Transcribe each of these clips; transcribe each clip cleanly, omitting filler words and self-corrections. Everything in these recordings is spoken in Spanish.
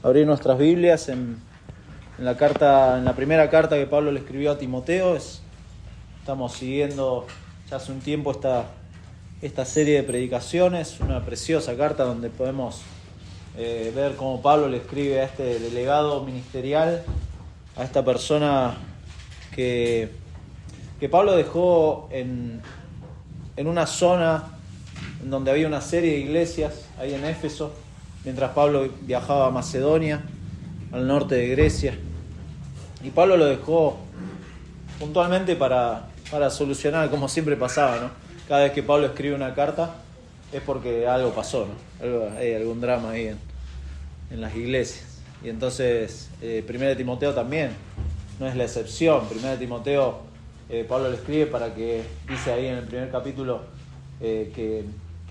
abrir nuestras Biblias en la primera carta que Pablo le escribió a Timoteo. Estamos siguiendo ya hace un tiempo esta serie de predicaciones, una preciosa carta donde podemos ver cómo Pablo le escribe a este delegado ministerial, a esta persona que Pablo dejó en una zona en donde había una serie de iglesias, ahí en Éfeso, mientras Pablo viajaba a Macedonia, al norte de Grecia. Y Pablo lo dejó puntualmente para solucionar, como siempre pasaba, ¿no? Cada vez que Pablo escribe una carta es porque algo pasó, ¿no? Hay algún drama ahí en las iglesias. Y entonces, 1 Timoteo también no es la excepción. 1 Timoteo, Pablo le escribe para que, dice ahí en el primer capítulo, que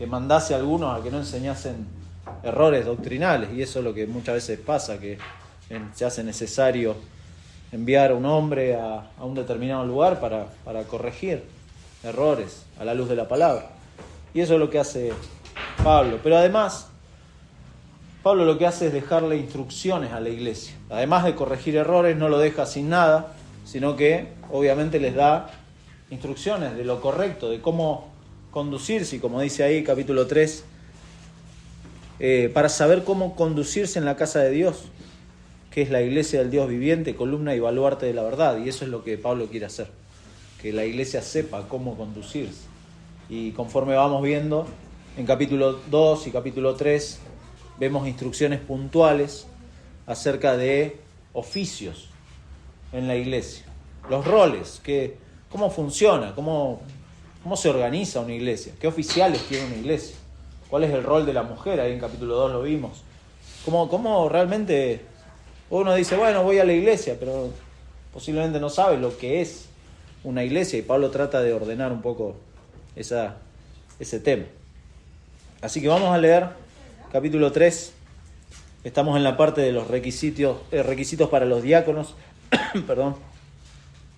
mandase a algunos a que no enseñasen errores doctrinales. Y eso es lo que muchas veces pasa, que se hace necesario enviar a un hombre a un determinado lugar para corregir errores a la luz de la palabra. Y eso es lo que hace Pablo. Pero además, Pablo lo que hace es dejarle instrucciones a la iglesia. Además de corregir errores, no lo deja sin nada, sino que obviamente les da instrucciones de lo correcto, de cómo conducirse, y como dice ahí capítulo 3, para saber cómo conducirse en la casa de Dios, que es la iglesia del Dios viviente, columna y baluarte de la verdad. Y eso es lo que Pablo quiere hacer, que la iglesia sepa cómo conducirse. Y conforme vamos viendo, en capítulo 2 y capítulo 3, vemos instrucciones puntuales acerca de oficios en la iglesia. Los roles, cómo funciona, cómo se organiza una iglesia, qué oficiales tiene una iglesia, cuál es el rol de la mujer, ahí en capítulo 2 lo vimos. Cómo realmente uno dice, bueno, voy a la iglesia, pero posiblemente no sabe lo que es una iglesia, y Pablo trata de ordenar un poco ese tema. Así que vamos a leer capítulo 3, estamos en la parte de los requisitos para los diáconos, perdón,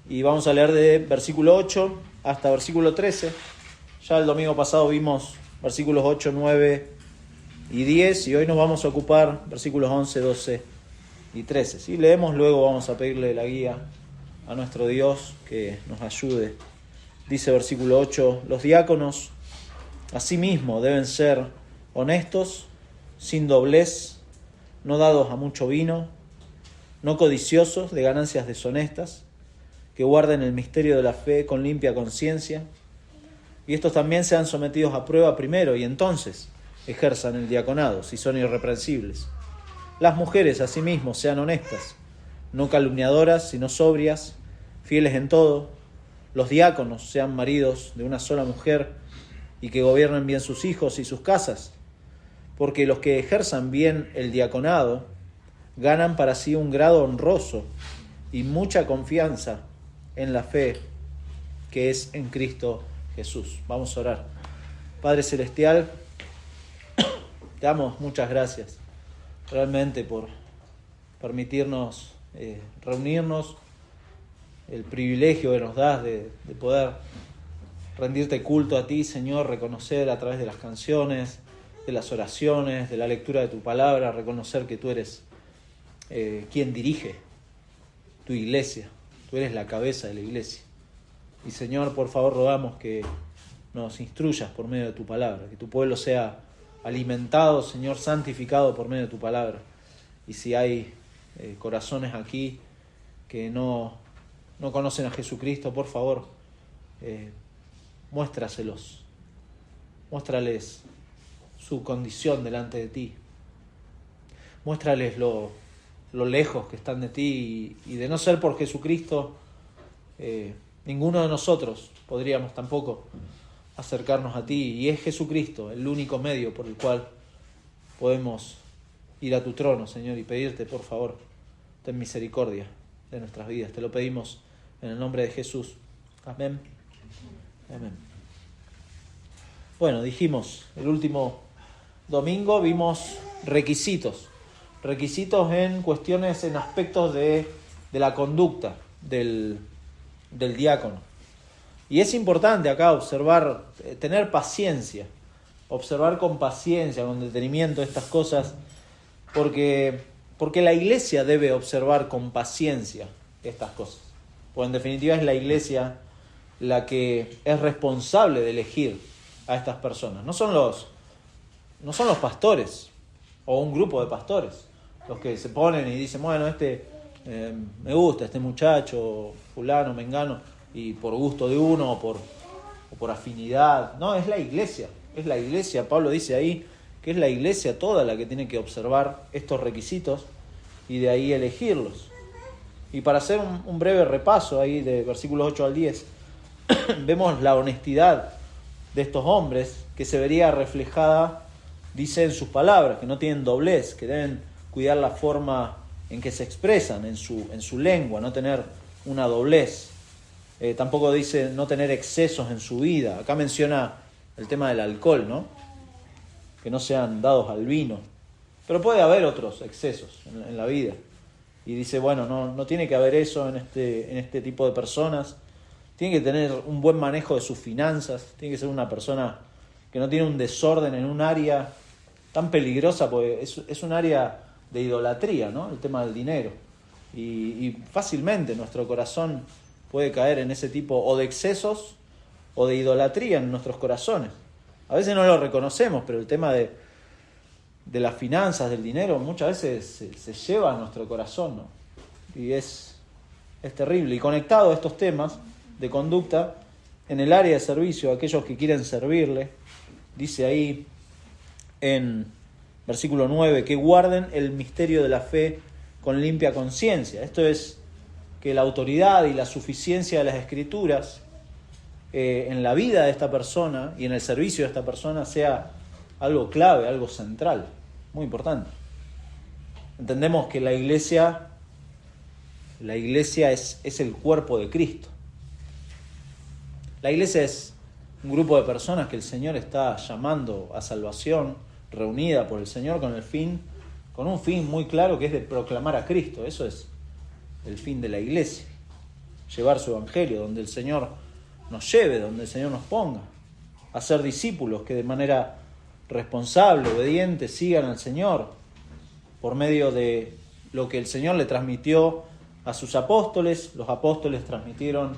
y vamos a leer de versículo 8 hasta versículo 13. Ya el domingo pasado vimos versículos 8, 9 y 10, y hoy nos vamos a ocupar versículos 11, 12 y 13. Si leemos, luego vamos a pedirle la guía a nuestro Dios que nos ayude. Dice versículo 8, los diáconos asimismo deben ser honestos, sin doblez, no dados a mucho vino, no codiciosos de ganancias deshonestas, que guarden el misterio de la fe con limpia conciencia, y estos también sean sometidos a prueba primero, y entonces ejerzan el diaconado, si son irreprensibles. Las mujeres asimismo sean honestas, no calumniadoras, sino sobrias, fieles en todo. Los diáconos sean maridos de una sola mujer, y que gobiernen bien sus hijos y sus casas, porque los que ejerzan bien el diaconado ganan para sí un grado honroso y mucha confianza en la fe que es en Cristo Jesús. Vamos a orar. Padre Celestial, te damos muchas gracias realmente por permitirnos reunirnos, el privilegio que nos das de poder rendirte culto a ti, Señor, reconocer a través de las canciones, de las oraciones, de la lectura de tu palabra, reconocer que tú eres quien dirige tu iglesia, tú eres la cabeza de la iglesia. Y Señor, por favor, rogamos que nos instruyas por medio de tu palabra, que tu pueblo sea alimentado, Señor, santificado por medio de tu palabra. Y si hay corazones aquí que no conocen a Jesucristo, por favor, muéstraselos, muéstrales su condición delante de ti, muéstrales lo lejos que están de ti, y de no ser por Jesucristo, ninguno de nosotros podríamos tampoco acercarnos a ti, y es Jesucristo el único medio por el cual podemos ir a tu trono, Señor, y pedirte, por favor, ten misericordia de nuestras vidas. Te lo pedimos en el nombre de Jesús. Amén. Amén. Bueno, dijimos, el último domingo vimos requisitos en cuestiones, en aspectos de la conducta del diácono. Y es importante acá observar, tener paciencia, observar con paciencia, con detenimiento estas cosas, porque Porque la iglesia debe observar con paciencia estas cosas. Porque en definitiva es la iglesia la que es responsable de elegir a estas personas. No son los pastores o un grupo de pastores los que se ponen y dicen, bueno, me gusta, este muchacho, fulano, mengano, y por gusto de uno o por afinidad. No, es la iglesia. Es la iglesia, Pablo dice ahí, que es la iglesia toda la que tiene que observar estos requisitos y de ahí elegirlos. Y para hacer un breve repaso ahí de versículos 8 al 10, vemos la honestidad de estos hombres que se vería reflejada, dice, en sus palabras, que no tienen doblez, que deben cuidar la forma en que se expresan, en su lengua, no tener una doblez. Tampoco dice no tener excesos en su vida. Acá menciona el tema del alcohol, ¿no? Que no sean dados al vino. Pero puede haber otros excesos en la vida. Y dice, bueno, no tiene que haber eso en este tipo de personas. Tiene que tener un buen manejo de sus finanzas. Tiene que ser una persona que no tiene un desorden en un área tan peligrosa, porque es un área de idolatría, ¿no? El tema del dinero. Y fácilmente nuestro corazón puede caer en ese tipo o de excesos o de idolatría en nuestros corazones. A veces no lo reconocemos, pero el tema de las finanzas, del dinero, muchas veces se lleva a nuestro corazón, ¿no? Y es terrible. Y conectado a estos temas de conducta, en el área de servicio, aquellos que quieren servirle, dice ahí en versículo 9, que guarden el misterio de la fe con limpia conciencia. Esto es que la autoridad y la suficiencia de las Escrituras en la vida de esta persona y en el servicio de esta persona sea algo clave, algo central, muy importante. Entendemos que la iglesia es el cuerpo de Cristo. La iglesia es un grupo de personas que el Señor está llamando a salvación, reunida por el Señor con un fin muy claro, que es de proclamar a Cristo. Eso es el fin de la iglesia. Llevar su evangelio donde el Señor nos lleve, donde el Señor nos ponga. Hacer discípulos que de manera responsable, obediente, sigan al Señor por medio de lo que el Señor le transmitió a sus apóstoles. Los apóstoles transmitieron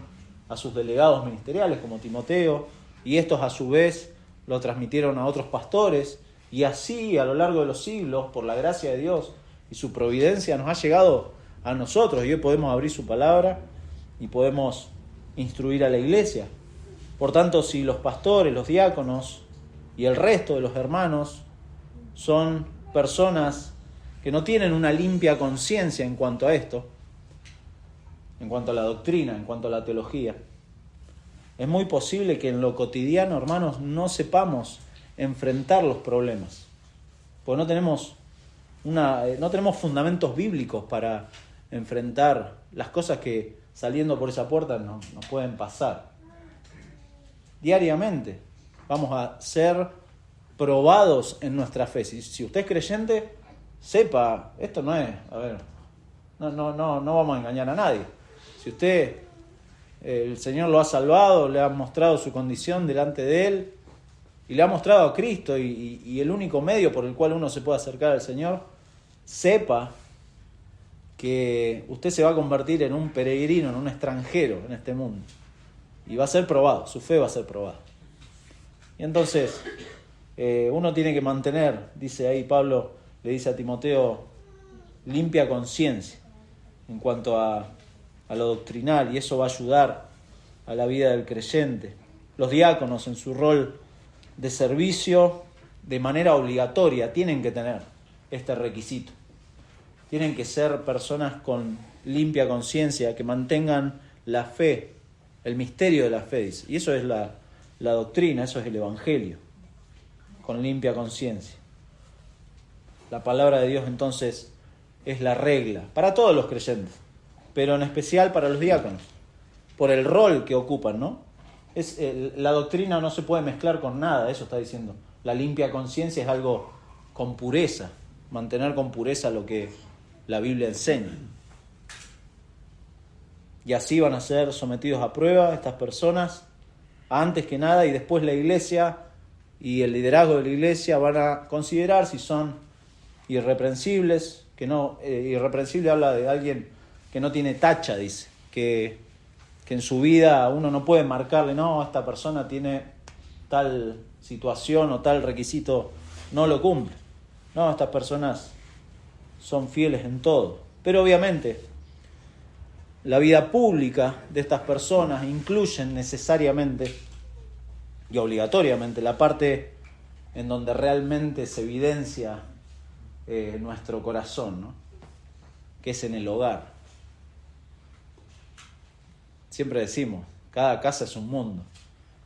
a sus delegados ministeriales como Timoteo, y estos a su vez lo transmitieron a otros pastores, y así a lo largo de los siglos, por la gracia de Dios y su providencia, nos ha llegado a nosotros, y hoy podemos abrir su palabra y podemos instruir a la iglesia. Por tanto, si los pastores, los diáconos y el resto de los hermanos son personas que no tienen una limpia conciencia en cuanto a esto, en cuanto a la doctrina, en cuanto a la teología, es muy posible que en lo cotidiano, hermanos, no sepamos enfrentar los problemas, porque no tenemos fundamentos bíblicos para enfrentar las cosas que saliendo por esa puerta nos pueden pasar. Diariamente vamos a ser probados en nuestra fe. Si usted es creyente, sepa, esto no es, no vamos a engañar a nadie. Si usted, el Señor lo ha salvado, le ha mostrado su condición delante de Él y le ha mostrado a Cristo y el único medio por el cual uno se puede acercar al Señor, sepa que usted se va a convertir en un peregrino, en un extranjero en este mundo. Y va a ser probado, su fe va a ser probada. Y entonces, uno tiene que mantener, dice ahí Pablo, le dice a Timoteo, limpia conciencia en cuanto a lo doctrinal, y eso va a ayudar a la vida del creyente. Los diáconos en su rol de servicio, de manera obligatoria, tienen que tener este requisito. Tienen que ser personas con limpia conciencia, que mantengan la fe, el misterio de la fe, dice. Y eso es la doctrina, eso es el evangelio, con limpia conciencia. La palabra de Dios entonces es la regla para todos los creyentes, pero en especial para los diáconos, por el rol que ocupan, ¿no? La doctrina no se puede mezclar con nada, eso está diciendo. La limpia conciencia es algo con pureza, mantener con pureza lo que la Biblia enseña. Y así van a ser sometidos a prueba estas personas, antes que nada, y después la iglesia y el liderazgo de la iglesia van a considerar si son irreprensibles, irreprensible habla de alguien que no tiene tacha, dice, que en su vida uno no puede marcarle, no, esta persona tiene tal situación o tal requisito, no lo cumple. No, estas personas son fieles en todo. Pero obviamente la vida pública de estas personas incluye necesariamente y obligatoriamente la parte en donde realmente se evidencia nuestro corazón, ¿no? Que es en el hogar. Siempre decimos, cada casa es un mundo,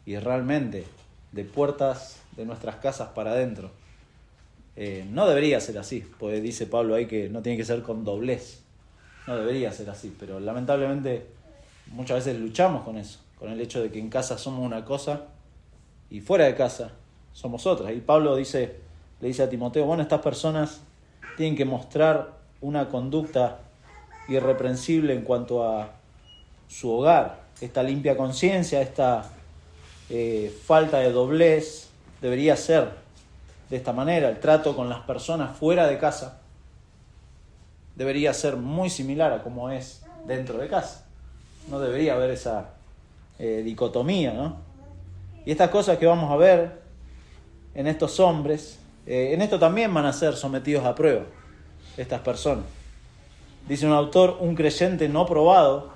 y realmente de puertas de nuestras casas para adentro no debería ser así, porque dice Pablo ahí que no tiene que ser con doblez, no debería ser así, pero lamentablemente muchas veces luchamos con eso, con el hecho de que en casa somos una cosa y fuera de casa somos otras. Y Pablo le dice a Timoteo, bueno, estas personas tienen que mostrar una conducta irreprensible en cuanto a su hogar, esta limpia conciencia, esta falta de doblez, debería ser de esta manera. El trato con las personas fuera de casa debería ser muy similar a como es dentro de casa. No debería haber esa dicotomía, ¿no? Y estas cosas que vamos a ver en estos hombres, en esto también van a ser sometidos a prueba estas personas. Dice un autor, un creyente no probado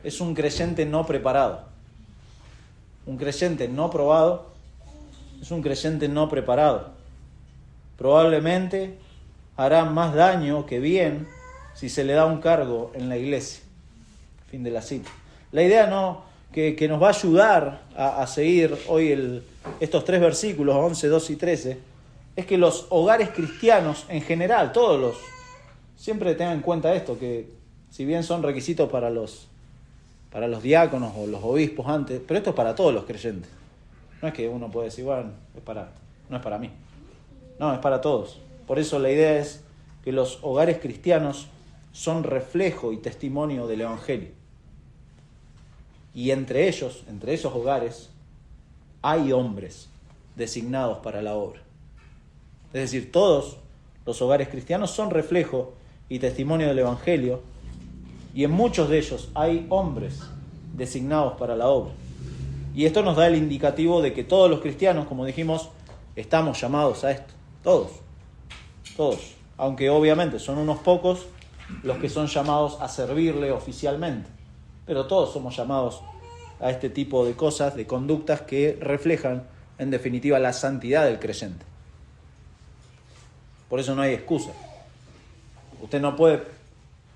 es un creyente no preparado. Un creyente no probado es un creyente no preparado. Probablemente hará más daño que bien si se le da un cargo en la iglesia. Fin de la cita. La idea que nos va a ayudar a seguir hoy estos 3 versículos, 11, 12 y 13, es que los hogares cristianos en general, siempre tengan en cuenta esto, que si bien son requisitos para los diáconos o los obispos antes, pero esto es para todos los creyentes. No es que uno puede decir, bueno, no es para mí. No, es para todos. Por eso la idea es que los hogares cristianos son reflejo y testimonio del Evangelio. Y entre esos hogares, hay hombres designados para la obra. Es decir, todos los hogares cristianos son reflejo y testimonio del Evangelio, y en muchos de ellos hay hombres designados para la obra. Y esto nos da el indicativo de que todos los cristianos, como dijimos, estamos llamados a esto. Todos. Aunque obviamente son unos pocos los que son llamados a servirle oficialmente. Pero todos somos llamados a este tipo de cosas, de conductas que reflejan, en definitiva, la santidad del creyente. Por eso no hay excusa. Usted no puede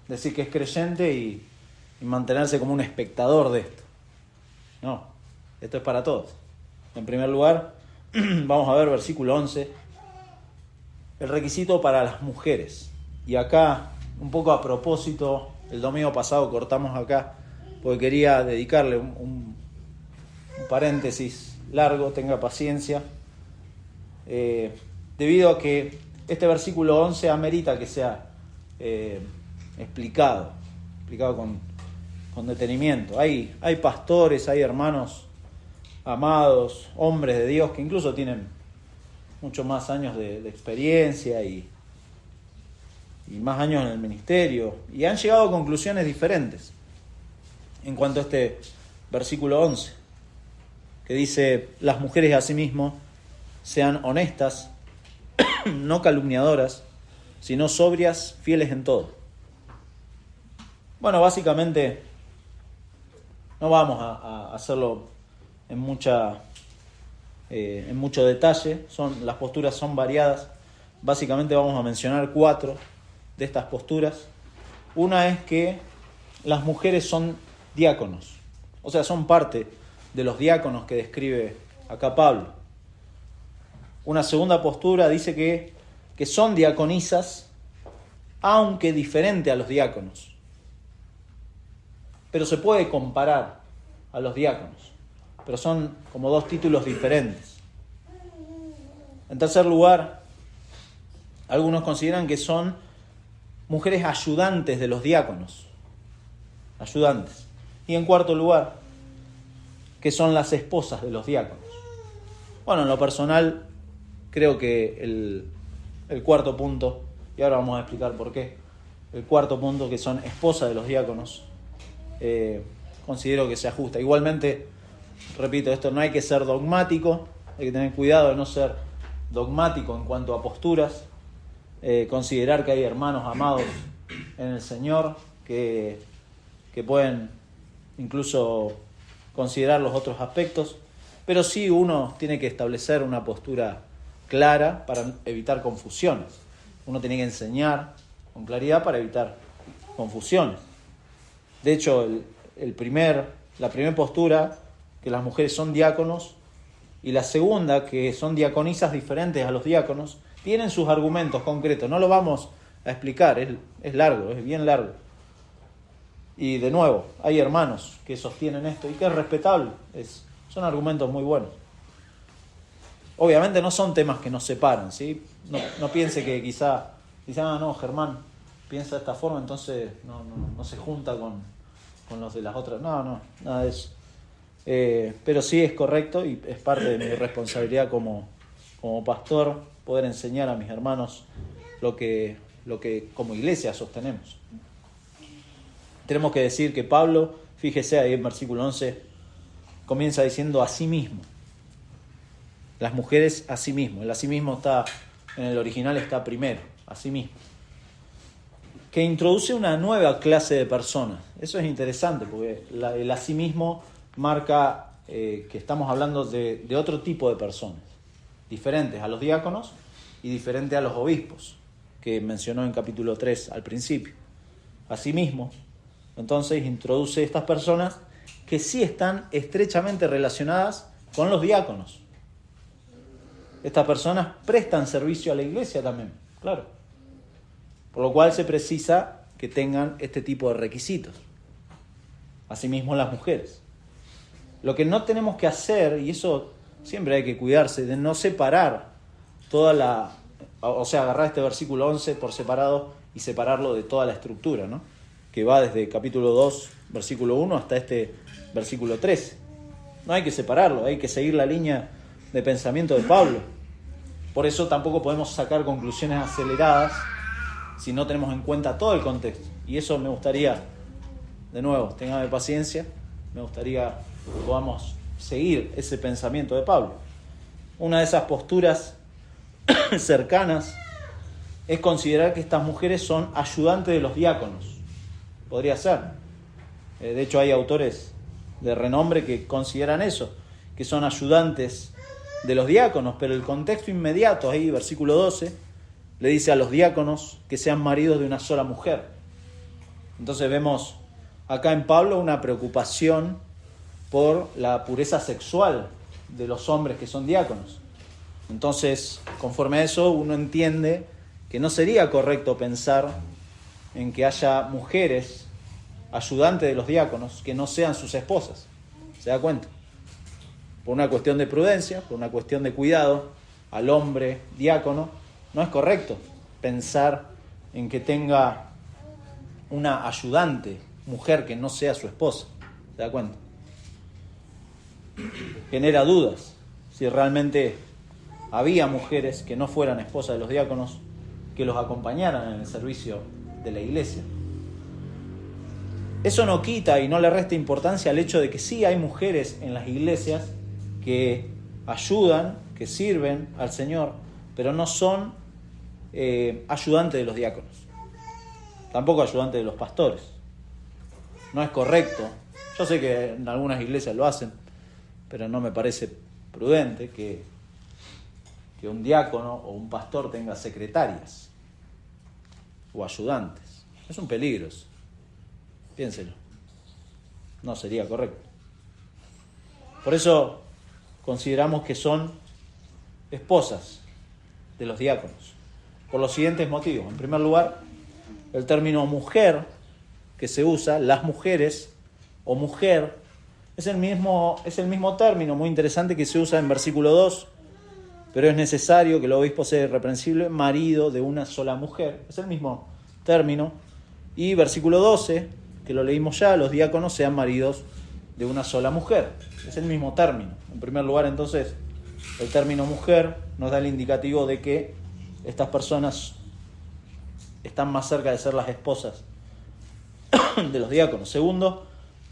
decir que es creyente y mantenerse como un espectador de esto. No, esto es para todos. En primer lugar, vamos a ver versículo 11, el requisito para las mujeres. Y acá, un poco a propósito, el domingo pasado cortamos acá, porque quería dedicarle un paréntesis largo, tenga paciencia, debido a que este versículo 11 amerita que sea explicado con detenimiento. Hay pastores, hay hermanos amados, hombres de Dios que incluso tienen muchos más años de experiencia y más años en el ministerio, y han llegado a conclusiones diferentes en cuanto a este versículo 11, que dice, las mujeres asimismo sean honestas, no calumniadoras, sino sobrias, fieles en todo. Bueno, básicamente no vamos a hacerlo en mucho detalle, las posturas son variadas. Básicamente vamos a mencionar 4 de estas posturas. Una es que las mujeres son diáconos, o sea, son parte de los diáconos que describe acá Pablo. Una segunda postura dice que son diaconisas, aunque diferente a los diáconos, pero se puede comparar a los diáconos, pero son como 2 títulos diferentes. En tercer lugar, algunos consideran que son mujeres ayudantes de los diáconos, ayudantes. Y en cuarto lugar, que son las esposas de los diáconos. Bueno, en lo personal, creo que el cuarto punto, y ahora vamos a explicar por qué. El cuarto punto, que son esposas de los diáconos, considero que se ajusta. Igualmente, repito, esto no hay que ser dogmático, hay que tener cuidado de no ser dogmático en cuanto a posturas, considerar que hay hermanos amados en el Señor que pueden incluso considerar los otros aspectos, pero sí uno tiene que establecer una postura clara para evitar confusiones. Uno tiene que enseñar con claridad para evitar confusiones. De hecho, la primera postura, que las mujeres son diáconos, y la segunda, que son diaconisas diferentes a los diáconos, tienen sus argumentos concretos. No lo vamos a explicar, es largo, es bien largo. Y de nuevo, hay hermanos que sostienen esto y que es respetable, son argumentos muy buenos. Obviamente no son temas que nos separan, ¿sí? No piense que quizá no, Germán piensa de esta forma, entonces no se junta con los de las otras. No, nada de eso. Pero sí es correcto y es parte de mi responsabilidad como pastor poder enseñar a mis hermanos lo que como iglesia sostenemos. Tenemos que decir que Pablo, fíjese ahí en versículo 11, comienza diciendo a sí mismo. Las mujeres a sí mismo. El a sí mismo está, en el original está primero, a sí mismo. Que introduce una nueva clase de personas. Eso es interesante porque el a sí mismo marca que estamos hablando de otro tipo de personas, diferentes a los diáconos y diferentes a los obispos, que mencionó en capítulo 3 al principio. Asimismo, entonces introduce estas personas que sí están estrechamente relacionadas con los diáconos. Estas personas prestan servicio a la iglesia también, claro. Por lo cual se precisa que tengan este tipo de requisitos. Asimismo las mujeres. Lo que no tenemos que hacer, y eso siempre hay que cuidarse, de no separar agarrar este versículo 11 por separado y separarlo de toda la estructura, ¿no? Que va desde capítulo 2, versículo 1 hasta este versículo 13. No hay que separarlo, hay que seguir la línea de pensamiento de Pablo. Por eso tampoco podemos sacar conclusiones aceleradas si no tenemos en cuenta todo el contexto. Y eso me gustaría, de nuevo, téngame paciencia, me gustaría que podamos seguir ese pensamiento de Pablo. Una de esas posturas cercanas es considerar que estas mujeres son ayudantes de los diáconos. Podría ser. De hecho, hay autores de renombre que consideran eso, que son ayudantes de los diáconos, pero el contexto inmediato, ahí versículo 12, le dice a los diáconos que sean maridos de una sola mujer. Entonces vemos acá en Pablo una preocupación por la pureza sexual de los hombres que son diáconos. Entonces, conforme a eso, uno entiende que no sería correcto pensar en que haya mujeres ayudantes de los diáconos que no sean sus esposas. ¿Se da cuenta? Por una cuestión de prudencia, por una cuestión de cuidado al hombre diácono, no es correcto pensar en que tenga una ayudante mujer que no sea su esposa. ¿Se da cuenta? Genera dudas si realmente había mujeres que no fueran esposas de los diáconos que los acompañaran en el servicio de la iglesia. Eso no quita y no le resta importancia al hecho de que sí hay mujeres en las iglesias que ayudan, que sirven al Señor, pero no son ayudantes de los diáconos, tampoco ayudantes de los pastores. No es correcto. Yo sé que en algunas iglesias lo hacen, pero no me parece prudente que un diácono o un pastor tenga secretarias o ayudantes. Es un peligro eso. Piénselo. No sería correcto. Por eso consideramos que son esposas de los diáconos, por los siguientes motivos. En primer lugar, el término mujer que se usa, las mujeres o mujer, es el mismo término muy interesante que se usa en versículo 2, pero es necesario que el obispo sea irreprensible, marido de una sola mujer. Es el mismo término. Y versículo 12, que lo leímos ya, los diáconos sean maridos de una sola mujer. Es el mismo término. En primer lugar, entonces, el término mujer nos da el indicativo de que estas personas están más cerca de ser las esposas de los diáconos. Segundo,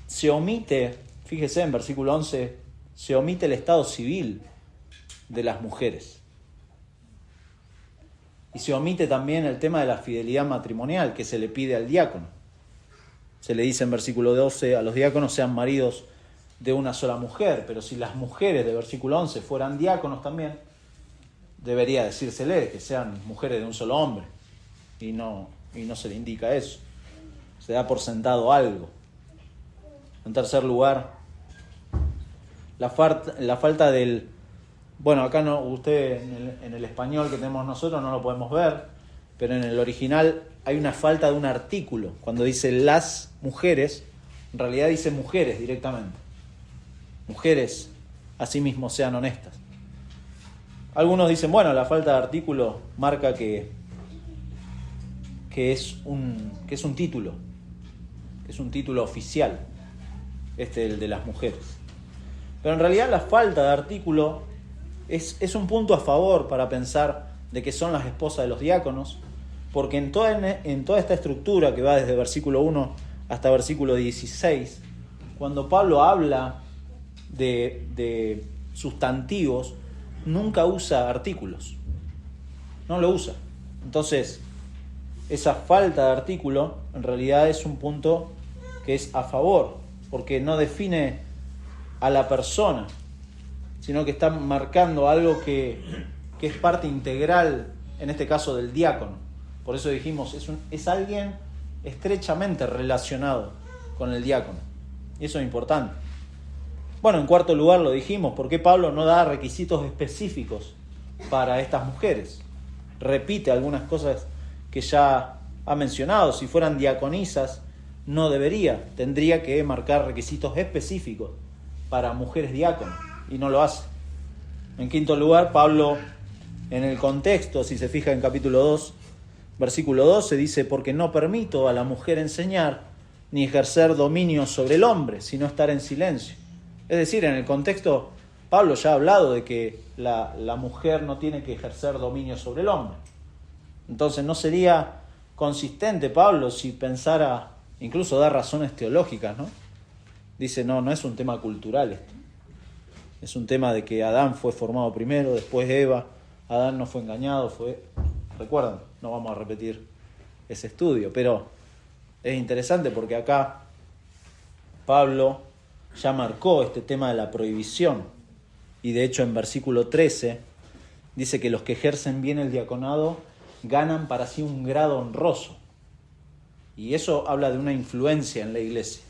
se omite, fíjese en versículo 11, se omite el estado civil de las mujeres. Y se omite también el tema de la fidelidad matrimonial que se le pide al diácono. Se le dice en versículo 12, a los diáconos sean maridos de una sola mujer, pero si las mujeres de versículo 11 fueran diáconos también, debería decírsele que sean mujeres de un solo hombre. Y no se le indica eso. Se da por sentado algo. En tercer lugar, la falta del... Bueno, acá no, usted en el español que tenemos nosotros no lo podemos ver, pero en el original hay una falta de un artículo. Cuando dice las mujeres, en realidad dice mujeres directamente. Mujeres, asimismo, sean honestas. Algunos dicen, bueno, la falta de artículo marca que es un título, que es un título oficial, el de las mujeres. Pero en realidad la falta de artículo es un punto a favor para pensar de que son las esposas de los diáconos, porque en toda esta estructura que va desde versículo 1 hasta versículo 16, cuando Pablo habla de sustantivos, nunca usa artículos, no lo usa. Entonces, esa falta de artículo en realidad es un punto que es a favor, porque no define a la persona, sino que está marcando algo que es parte integral, en este caso del diácono. Por eso dijimos, es alguien estrechamente relacionado con el diácono, y eso es importante. Bueno, en cuarto lugar lo dijimos, ¿por qué Pablo no da requisitos específicos para estas mujeres? Repite algunas cosas que ya ha mencionado. Si fueran diaconisas, no tendría que marcar requisitos específicos para mujeres diáconas, y no lo hace. En quinto lugar, Pablo, en el contexto, si se fija en capítulo 2, versículo 12, dice, porque no permito a la mujer enseñar, ni ejercer dominio sobre el hombre, sino estar en silencio. Es decir, en el contexto, Pablo ya ha hablado de que la mujer no tiene que ejercer dominio sobre el hombre. Entonces no sería consistente Pablo si pensara, incluso dar razones teológicas, ¿no? Dice, no es un tema cultural esto. Es un tema de que Adán fue formado primero, después Eva. Adán no fue engañado, recuerdan, no vamos a repetir ese estudio, pero es interesante porque acá Pablo ya marcó este tema de la prohibición, y de hecho en versículo 13 dice que los que ejercen bien el diaconado ganan para sí un grado honroso, y eso habla de una influencia en la iglesia.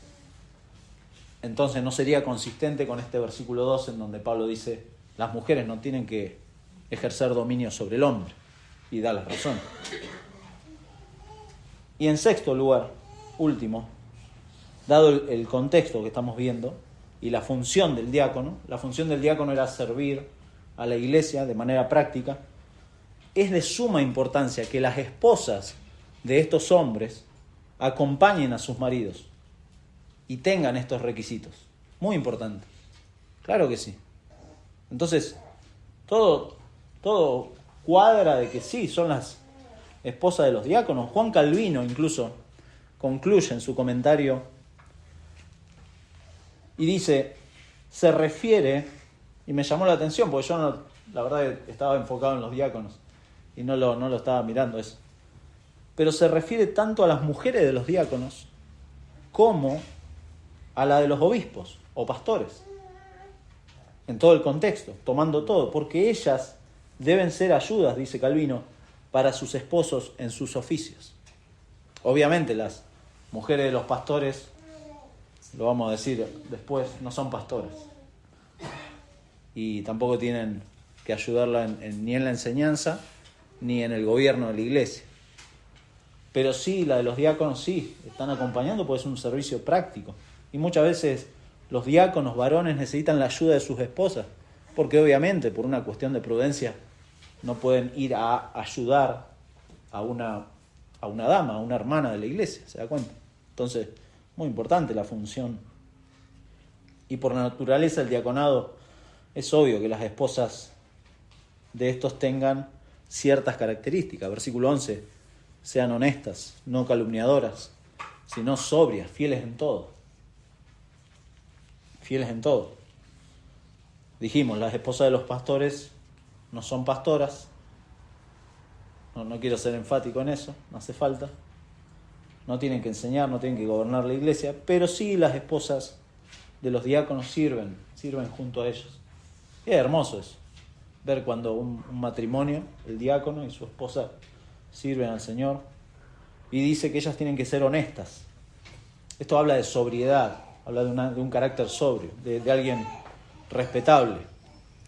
Entonces no sería consistente con este versículo 2 en donde Pablo dice las mujeres no tienen que ejercer dominio sobre el hombre, y da la razón. Y en sexto lugar, último, dado el contexto que estamos viendo y la función del diácono era servir a la iglesia de manera práctica, es de suma importancia que las esposas de estos hombres acompañen a sus maridos y tengan estos requisitos. Muy importante. Claro que sí. Entonces, todo cuadra de que sí, son las esposas de los diáconos. Juan Calvino incluso concluye en su comentario y dice, se refiere, y me llamó la atención porque yo la verdad estaba enfocado en los diáconos y no lo estaba mirando eso, pero se refiere tanto a las mujeres de los diáconos como a la de los obispos o pastores, en todo el contexto, tomando todo, porque ellas deben ser ayudas, dice Calvino, para sus esposos en sus oficios. Obviamente las mujeres de los pastores, lo vamos a decir después, no son pastores, y tampoco tienen que ayudarla ni en la enseñanza ni en el gobierno de la iglesia. Pero sí, la de los diáconos sí, están acompañando porque es un servicio práctico. Y muchas veces los diáconos varones necesitan la ayuda de sus esposas, porque obviamente por una cuestión de prudencia no pueden ir a ayudar a una dama, a una hermana de la iglesia, ¿se da cuenta? Entonces, muy importante la función. Y por naturaleza el diaconado, es obvio que las esposas de estos tengan ciertas características. Versículo 11, sean honestas, no calumniadoras, sino sobrias, fieles en todo. Fieles en todo. Dijimos, las esposas de los pastores no son pastoras. No quiero ser enfático en eso, no hace falta. No tienen que enseñar, no tienen que gobernar la iglesia, pero sí las esposas de los diáconos sirven junto a ellos. Y es hermoso eso, ver cuando un matrimonio, el diácono y su esposa, sirven al Señor. Y dice que ellas tienen que ser honestas. Esto habla de sobriedad, habla de un carácter sobrio, de alguien respetable.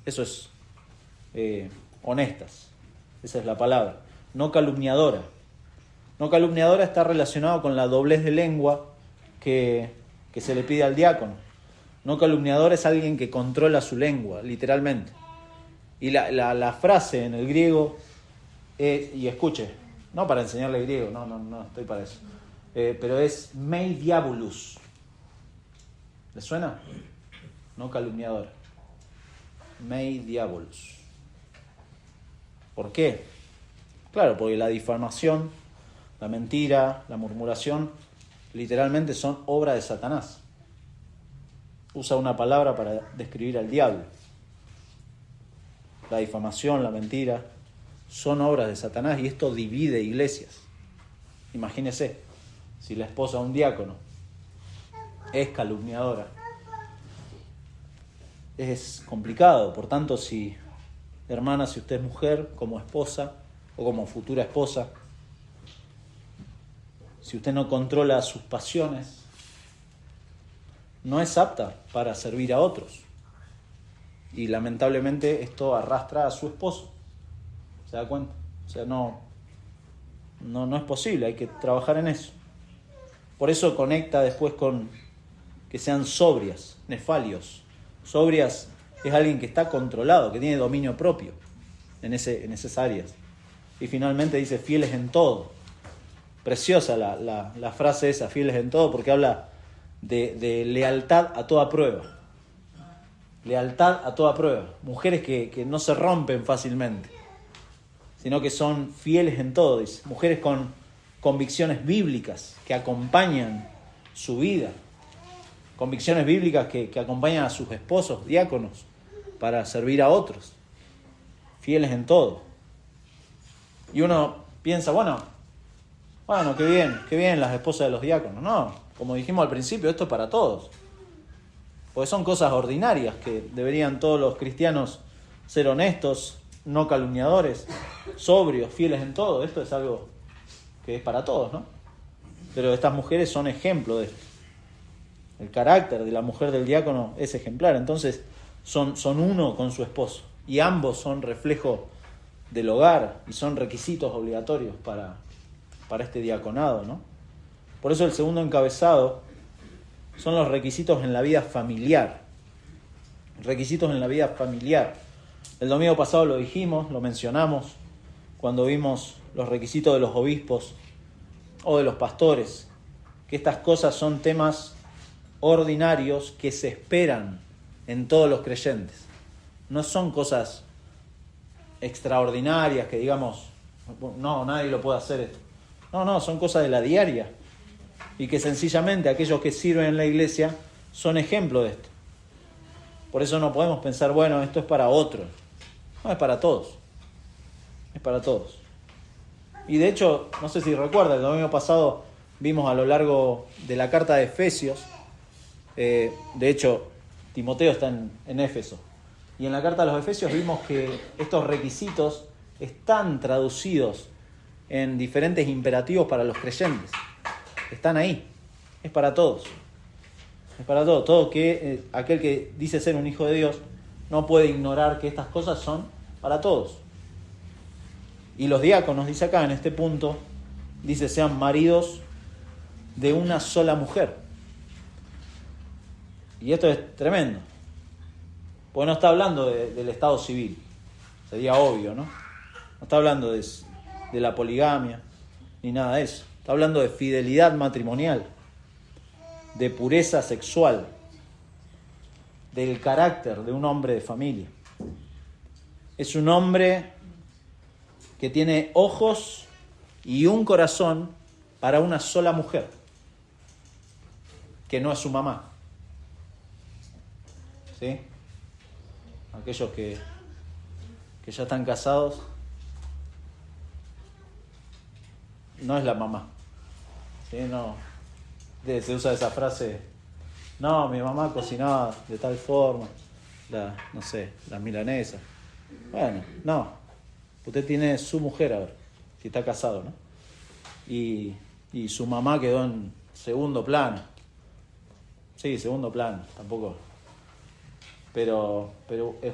Eso es honestas, esa es la palabra. No calumniadora. No calumniadora está relacionado con la doblez de lengua que se le pide al diácono. No calumniadora es alguien que controla su lengua, literalmente. Y la frase en el griego, y escuche, no para enseñarle griego, no estoy para eso, pero es mei diabolus. ¿Le suena? No calumniadora. Mei diabolus. ¿Por qué? Claro, porque la difamación, la mentira, la murmuración, literalmente son obra de Satanás. Usa una palabra para describir al diablo. La difamación, la mentira, son obras de Satanás y esto divide iglesias. Imagínese, si la esposa de un diácono es calumniadora, es complicado. Por tanto, si, hermana, si usted es mujer, como esposa o como futura esposa, si usted no controla sus pasiones, no es apta para servir a otros. Y lamentablemente esto arrastra a su esposo. ¿Se da cuenta? O sea, no es posible, hay que trabajar en eso. Por eso conecta después con que sean sobrias, nefalios. Sobrias es alguien que está controlado, que tiene dominio propio en esas áreas. Y finalmente dice fieles en todo. Preciosa la frase esa, fieles en todo, porque habla de lealtad a toda prueba. Lealtad a toda prueba. Mujeres que no se rompen fácilmente, sino que son fieles en todo, dice. Mujeres con convicciones bíblicas que acompañan su vida. Convicciones bíblicas que acompañan a sus esposos, diáconos, para servir a otros. Fieles en todo. Y uno piensa, bueno, qué bien las esposas de los diáconos. No, como dijimos al principio, esto es para todos. Porque son cosas ordinarias que deberían todos los cristianos ser honestos, no calumniadores, sobrios, fieles en todo. Esto es algo que es para todos, ¿no? Pero estas mujeres son ejemplo de esto. El carácter de la mujer del diácono es ejemplar. Entonces son uno con su esposo. Y ambos son reflejo del hogar y son requisitos obligatorios para este diaconado, ¿no? Por eso el segundo encabezado son los requisitos en la vida familiar. Requisitos en la vida familiar. El domingo pasado lo dijimos, lo mencionamos, cuando vimos los requisitos de los obispos o de los pastores, que estas cosas son temas ordinarios que se esperan en todos los creyentes. No son cosas extraordinarias que digamos, no, nadie lo puede hacer esto. No, son cosas de la diaria y que sencillamente aquellos que sirven en la iglesia son ejemplo de esto. Por eso no podemos pensar, bueno, esto es para otros. No, es para todos. Es para todos. Y de hecho, no sé si recuerda, el domingo pasado vimos a lo largo de la carta de Efesios, de hecho, Timoteo está en Éfeso, y en la carta de los Efesios vimos que estos requisitos están traducidos en diferentes imperativos para los creyentes. Están ahí. Es para todos. Es para todos. Aquel que dice ser un hijo de Dios no puede ignorar que estas cosas son para todos. Y los diáconos, dice acá en este punto, dice sean maridos de una sola mujer. Y esto es tremendo. Porque no está hablando del estado civil. Sería obvio, ¿no? No está hablando de la poligamia ni nada de eso. Está hablando de fidelidad matrimonial, de pureza sexual, del carácter de un hombre de familia. Es un hombre que tiene ojos y un corazón para una sola mujer, que no es su mamá. ¿Sí? Aquellos que ya están casados, no es la mamá. ¿Sí? No. Se usa esa frase, no, mi mamá cocinaba de tal forma, la milanesa. Bueno, no. Usted tiene su mujer ahora, si está casado, ¿no? Y su mamá quedó en segundo plano. Sí, segundo plano, tampoco. Pero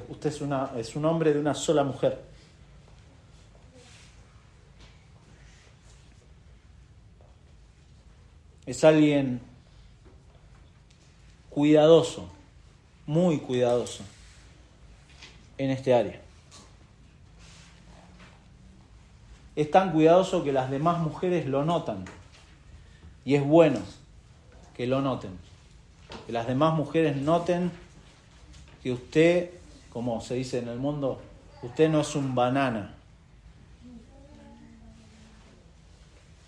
usted es un hombre de una sola mujer. Es alguien cuidadoso, muy cuidadoso en este área. Es tan cuidadoso que las demás mujeres lo notan. Y es bueno que lo noten. Que las demás mujeres noten que usted, como se dice en el mundo, usted no es un banana.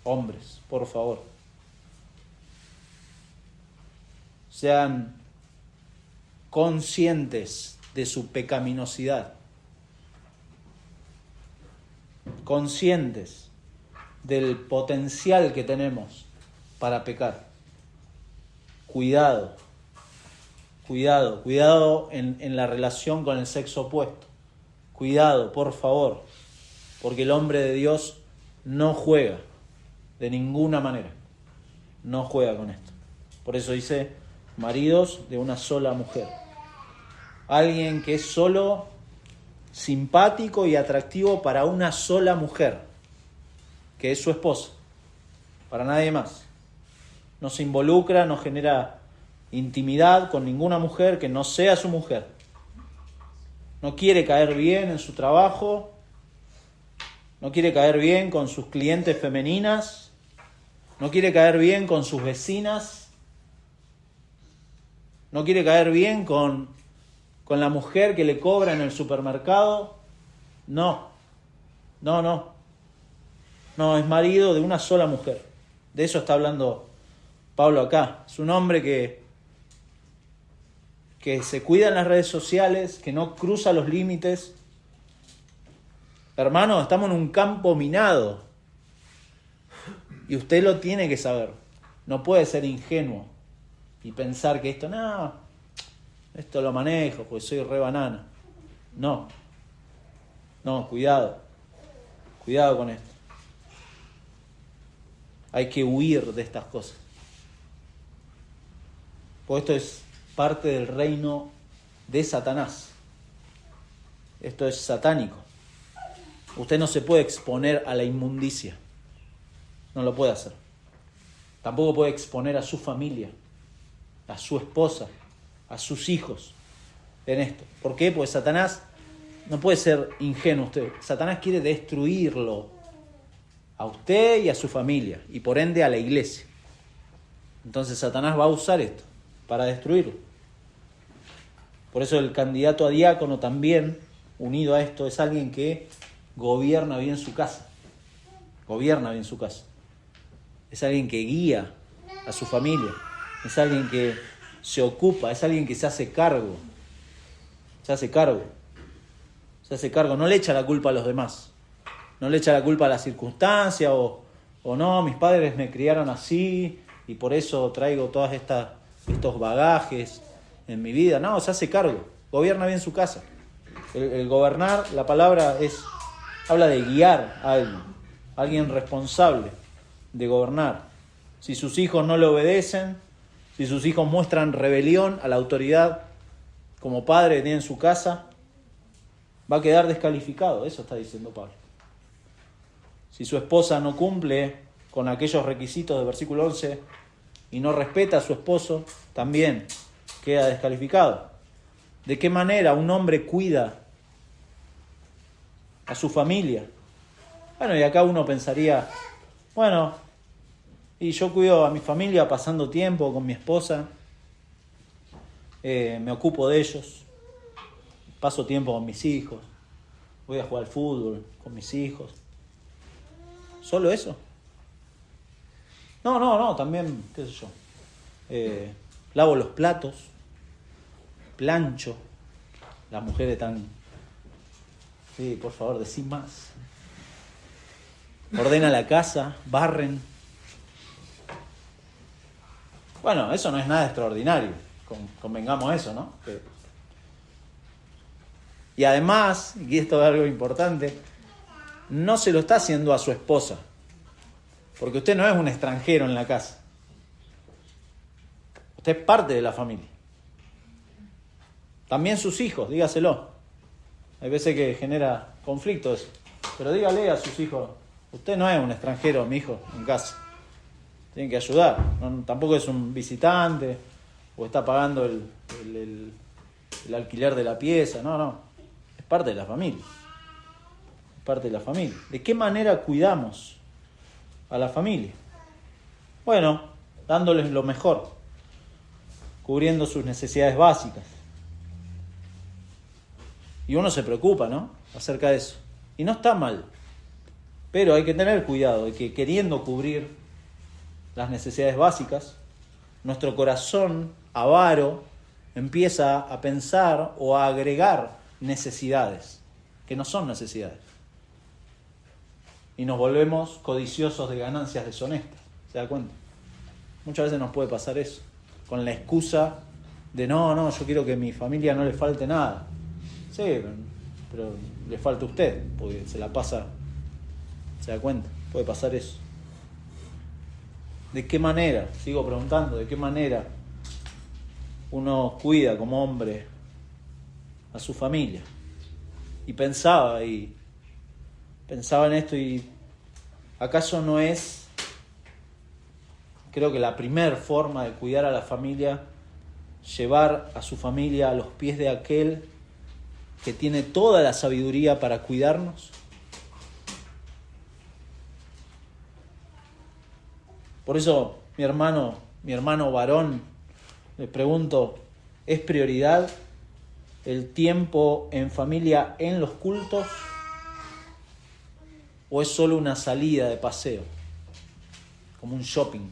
Hombres, por favor. Sean conscientes de su pecaminosidad. Conscientes del potencial que tenemos para pecar. Cuidado en la relación con el sexo opuesto. Cuidado, por favor, porque el hombre de Dios no juega de ninguna manera. No juega con esto. Por eso dice, maridos de una sola mujer. Alguien que es solo simpático y atractivo para una sola mujer, que es su esposa, para nadie más. No se involucra, no genera intimidad con ninguna mujer que no sea su mujer. No quiere caer bien en su trabajo, no quiere caer bien con sus clientes femeninas, no quiere caer bien con sus vecinas, no quiere caer bien con la mujer que le cobra en el supermercado. No, es marido de una sola mujer. De eso está hablando Pablo acá. Es un hombre que se cuida en las redes sociales, que no cruza los límites. Hermano, estamos en un campo minado y usted lo tiene que saber. No puede ser ingenuo y pensar que esto lo manejo porque soy re banana. No, cuidado con esto. Hay que huir de estas cosas. Porque esto es parte del reino de Satanás. Esto es satánico. Usted no se puede exponer a la inmundicia. No lo puede hacer. Tampoco puede exponer a su familia, a su esposa, a sus hijos en esto. ¿Por qué? Porque Satanás no puede ser ingenuo usted. Satanás quiere destruirlo a usted y a su familia y por ende a la iglesia. Entonces Satanás va a usar esto para destruirlo. Por eso el candidato a diácono también, unido a esto, es alguien que gobierna bien su casa. Es alguien que guía a su familia. Es alguien que se ocupa, es alguien que se hace cargo. No le echa la culpa a los demás. No le echa la culpa a la circunstancia o no, mis padres me criaron así y por eso traigo todos estos bagajes en mi vida. No, se hace cargo. Gobierna bien su casa. El gobernar, la palabra habla de guiar a alguien responsable de gobernar. Si sus hijos no le obedecen, si sus hijos muestran rebelión a la autoridad como padre que tiene en su casa, va a quedar descalificado. Eso está diciendo Pablo. Si su esposa no cumple con aquellos requisitos del versículo 11 y no respeta a su esposo, también queda descalificado. ¿De qué manera un hombre cuida a su familia? Bueno, y acá uno pensaría, bueno, y yo cuido a mi familia pasando tiempo con mi esposa, me ocupo de ellos, paso tiempo con mis hijos, voy a jugar al fútbol con mis hijos. ¿Solo eso? No, también, qué sé yo. Lavo los platos, plancho. Las mujeres están... Sí, por favor, decí más. Ordena la casa, barren. Bueno, eso no es nada extraordinario. Convengamos eso, ¿no? Y además, y esto es algo importante, no se lo está haciendo a su esposa. Porque usted no es un extranjero en la casa. Usted es parte de la familia. También sus hijos, dígaselo. Hay veces que genera conflicto eso. Pero dígale a sus hijos, usted no es un extranjero, mi hijo, en casa. Tienen que ayudar. No, tampoco es un visitante o está pagando el alquiler de la pieza. No. Es parte de la familia. Es parte de la familia. ¿De qué manera cuidamos a la familia? Bueno, dándoles lo mejor, cubriendo sus necesidades básicas. Y uno se preocupa, ¿no?, acerca de eso. Y no está mal. Pero hay que tener cuidado de que, queriendo cubrir las necesidades básicas, nuestro corazón avaro empieza a pensar o a agregar necesidades que no son necesidades. Y nos volvemos codiciosos de ganancias deshonestas. ¿Se da cuenta? Muchas veces nos puede pasar eso, con la excusa de no, yo quiero que a mi familia no le falte nada. Sí, pero le falta a usted, porque se la pasa, ¿se da cuenta? Puede pasar eso. ¿De qué manera? Sigo preguntando, ¿de qué manera uno cuida como hombre a su familia? Y pensaba en esto y ¿acaso no es, creo que la primer forma de cuidar a la familia, llevar a su familia a los pies de aquel que tiene toda la sabiduría para cuidarnos? Por eso, mi hermano varón, le pregunto, ¿es prioridad el tiempo en familia en los cultos o es solo una salida de paseo, como un shopping,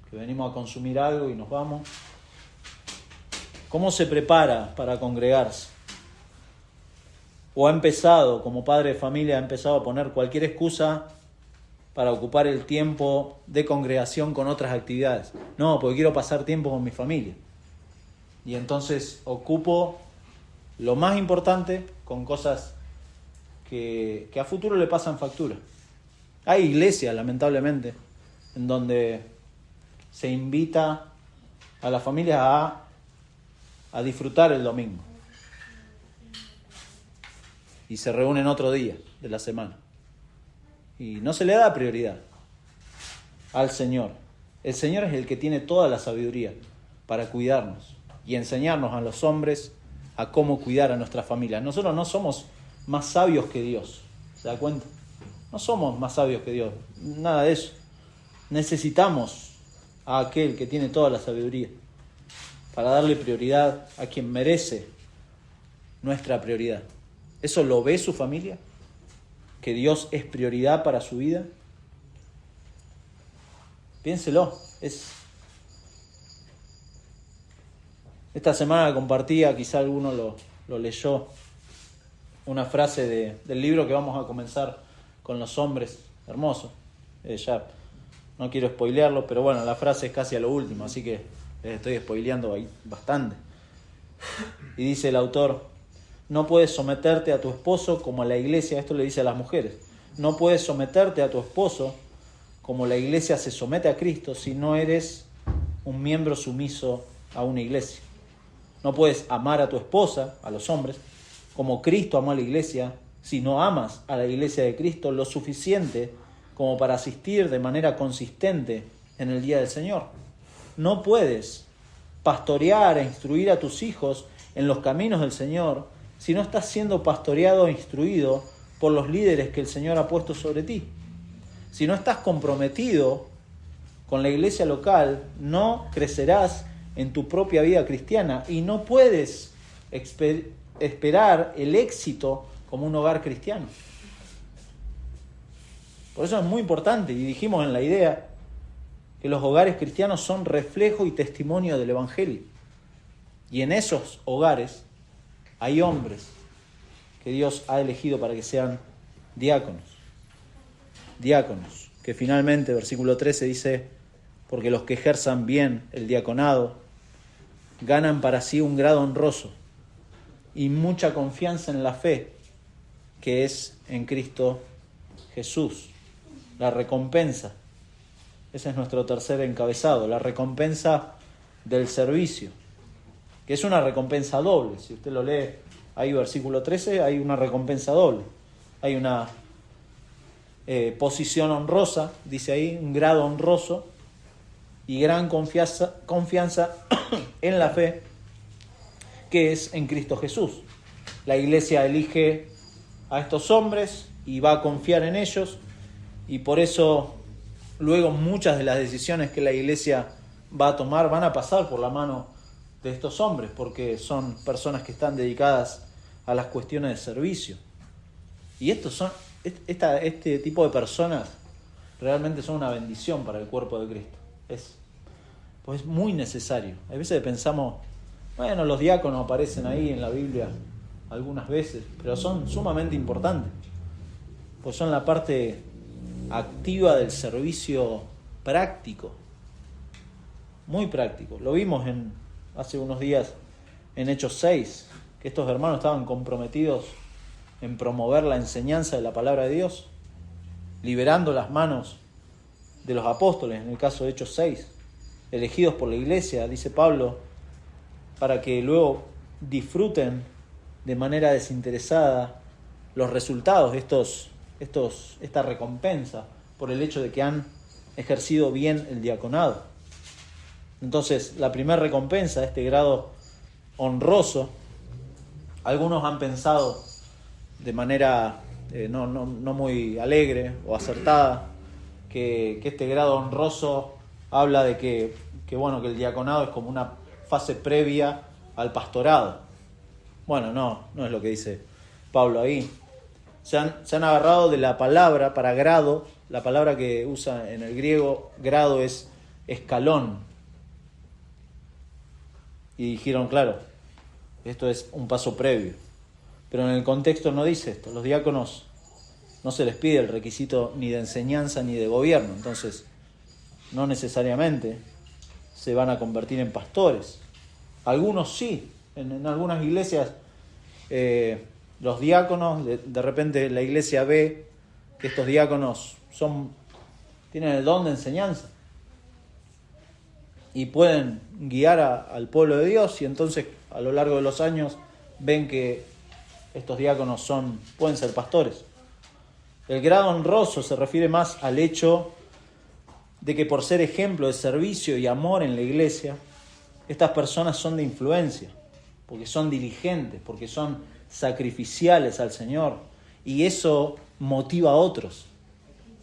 que venimos a consumir algo y nos vamos? ¿Cómo se prepara para congregarse? ¿O ha empezado, como padre de familia, a poner cualquier excusa para ocupar el tiempo de congregación con otras actividades? No, porque quiero pasar tiempo con mi familia. Y entonces ocupo lo más importante con cosas que a futuro le pasan factura. Hay iglesias, lamentablemente, en donde se invita a las familias a disfrutar el domingo. Y se reúnen otro día de la semana. Y no se le da prioridad al Señor. El Señor es el que tiene toda la sabiduría para cuidarnos y enseñarnos a los hombres a cómo cuidar a nuestra familia. Nosotros no somos más sabios que Dios. ¿Se da cuenta? No somos más sabios que Dios. Nada de eso. Necesitamos a aquel que tiene toda la sabiduría para darle prioridad a quien merece nuestra prioridad. ¿Eso lo ve su familia? ¿Que Dios es prioridad para su vida? Piénselo. Esta semana compartía, quizá alguno lo leyó, una frase del libro que vamos a comenzar con los hombres. Hermoso. Ya no quiero spoilearlo, pero bueno, la frase es casi a lo último, así que les estoy spoileando ahí bastante. Y dice el autor: no puedes someterte a tu esposo como la iglesia, esto le dice a las mujeres, no puedes someterte a tu esposo como la iglesia se somete a Cristo si no eres un miembro sumiso a una iglesia. No puedes amar a tu esposa, a los hombres, como Cristo amó a la iglesia, si no amas a la iglesia de Cristo lo suficiente como para asistir de manera consistente en el día del Señor. No puedes pastorear e instruir a tus hijos en los caminos del Señor si no estás siendo pastoreado e instruido por los líderes que el Señor ha puesto sobre ti. Si no estás comprometido con la iglesia local, no crecerás en tu propia vida cristiana y no puedes esperar el éxito como un hogar cristiano. Por eso es muy importante, y dijimos en la idea, que los hogares cristianos son reflejo y testimonio del Evangelio. Y en esos hogares hay hombres que Dios ha elegido para que sean diáconos. Diáconos, que finalmente, versículo 13 dice, porque los que ejerzan bien el diaconado ganan para sí un grado honroso y mucha confianza en la fe que es en Cristo Jesús. La recompensa, ese es nuestro tercer encabezado, la recompensa del servicio, que es una recompensa doble. Si usted lo lee ahí, versículo 13, hay una recompensa doble. Hay una posición honrosa, dice ahí, un grado honroso, y gran confianza en la fe que es en Cristo Jesús. La iglesia elige a estos hombres y va a confiar en ellos, y por eso luego muchas de las decisiones que la iglesia va a tomar van a pasar por la mano de estos hombres, porque son personas que están dedicadas a las cuestiones de servicio. Y este tipo de personas realmente son una bendición para el cuerpo de Cristo. Pues es muy necesario. A veces pensamos, bueno, los diáconos aparecen ahí en la Biblia algunas veces, pero son sumamente importantes, pues son la parte activa del servicio práctico, muy práctico. Lo vimos hace unos días en Hechos 6, que estos hermanos estaban comprometidos en promover la enseñanza de la palabra de Dios, liberando las manos de los apóstoles, en el caso de Hechos 6, elegidos por la iglesia, dice Pablo, para que luego disfruten de manera desinteresada los resultados de esta recompensa por el hecho de que han ejercido bien el diaconado. Entonces, la primera recompensa, este grado honroso, algunos han pensado de manera no muy alegre o acertada que este grado honroso habla de que el diaconado es como una fase previa al pastorado. Bueno, no es lo que dice Pablo ahí. Se han agarrado de la palabra para grado. La palabra que usa en el griego grado es escalón. Y dijeron, claro, esto es un paso previo. Pero en el contexto no dice esto. Los diáconos no se les pide el requisito ni de enseñanza ni de gobierno. Entonces, no necesariamente se van a convertir en pastores. Algunos sí. En algunas iglesias los diáconos, de repente la iglesia ve que estos diáconos tienen el don de enseñanza y pueden guiar al pueblo de Dios, y entonces a lo largo de los años ven que estos diáconos pueden ser pastores. El grado honroso se refiere más al hecho de que por ser ejemplo de servicio y amor en la iglesia, estas personas son de influencia, porque son diligentes, porque son sacrificiales al Señor, y eso motiva a otros,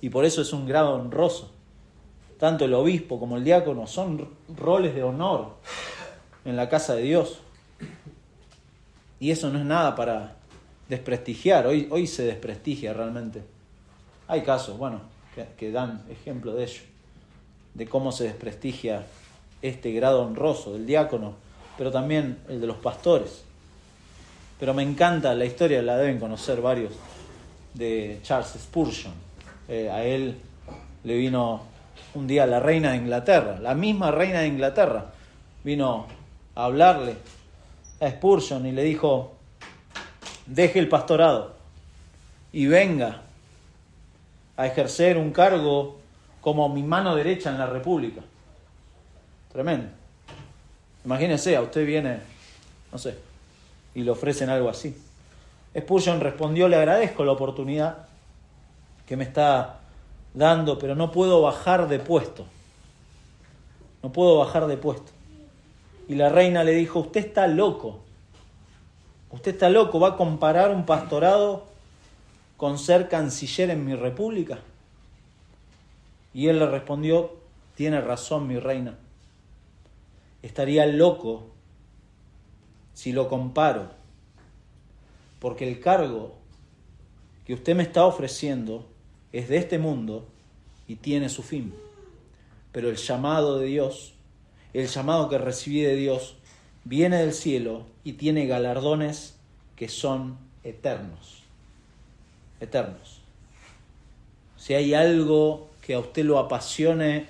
y por eso es un grado honroso. Tanto el obispo como el diácono son roles de honor en la casa de Dios, y eso no es nada para desprestigiar. Hoy se desprestigia realmente. Hay casos, que dan ejemplo de ello, de cómo se desprestigia este grado honroso del diácono, pero también el de los pastores. Pero me encanta la historia, la deben conocer varios, de Charles Spurgeon. A él le vino un día la reina de Inglaterra, la misma reina de Inglaterra, vino a hablarle a Spurgeon y le dijo, deje el pastorado y venga a ejercer un cargo como mi mano derecha en la República. Tremendo. Imagínese, a usted viene, y le ofrecen algo así. Spurgeon respondió, le agradezco la oportunidad que me está dando, pero no puedo bajar de puesto. No puedo bajar de puesto. Y la reina le dijo, usted está loco. Usted está loco, ¿va a comparar un pastorado con ser canciller en mi república? Y él le respondió, tiene razón mi reina. Estaría loco si lo comparo, porque el cargo que usted me está ofreciendo es de este mundo y tiene su fin. Pero el llamado de Dios, el llamado que recibí de Dios, viene del cielo y tiene galardones que son eternos. Eternos. Si hay algo que a usted lo apasione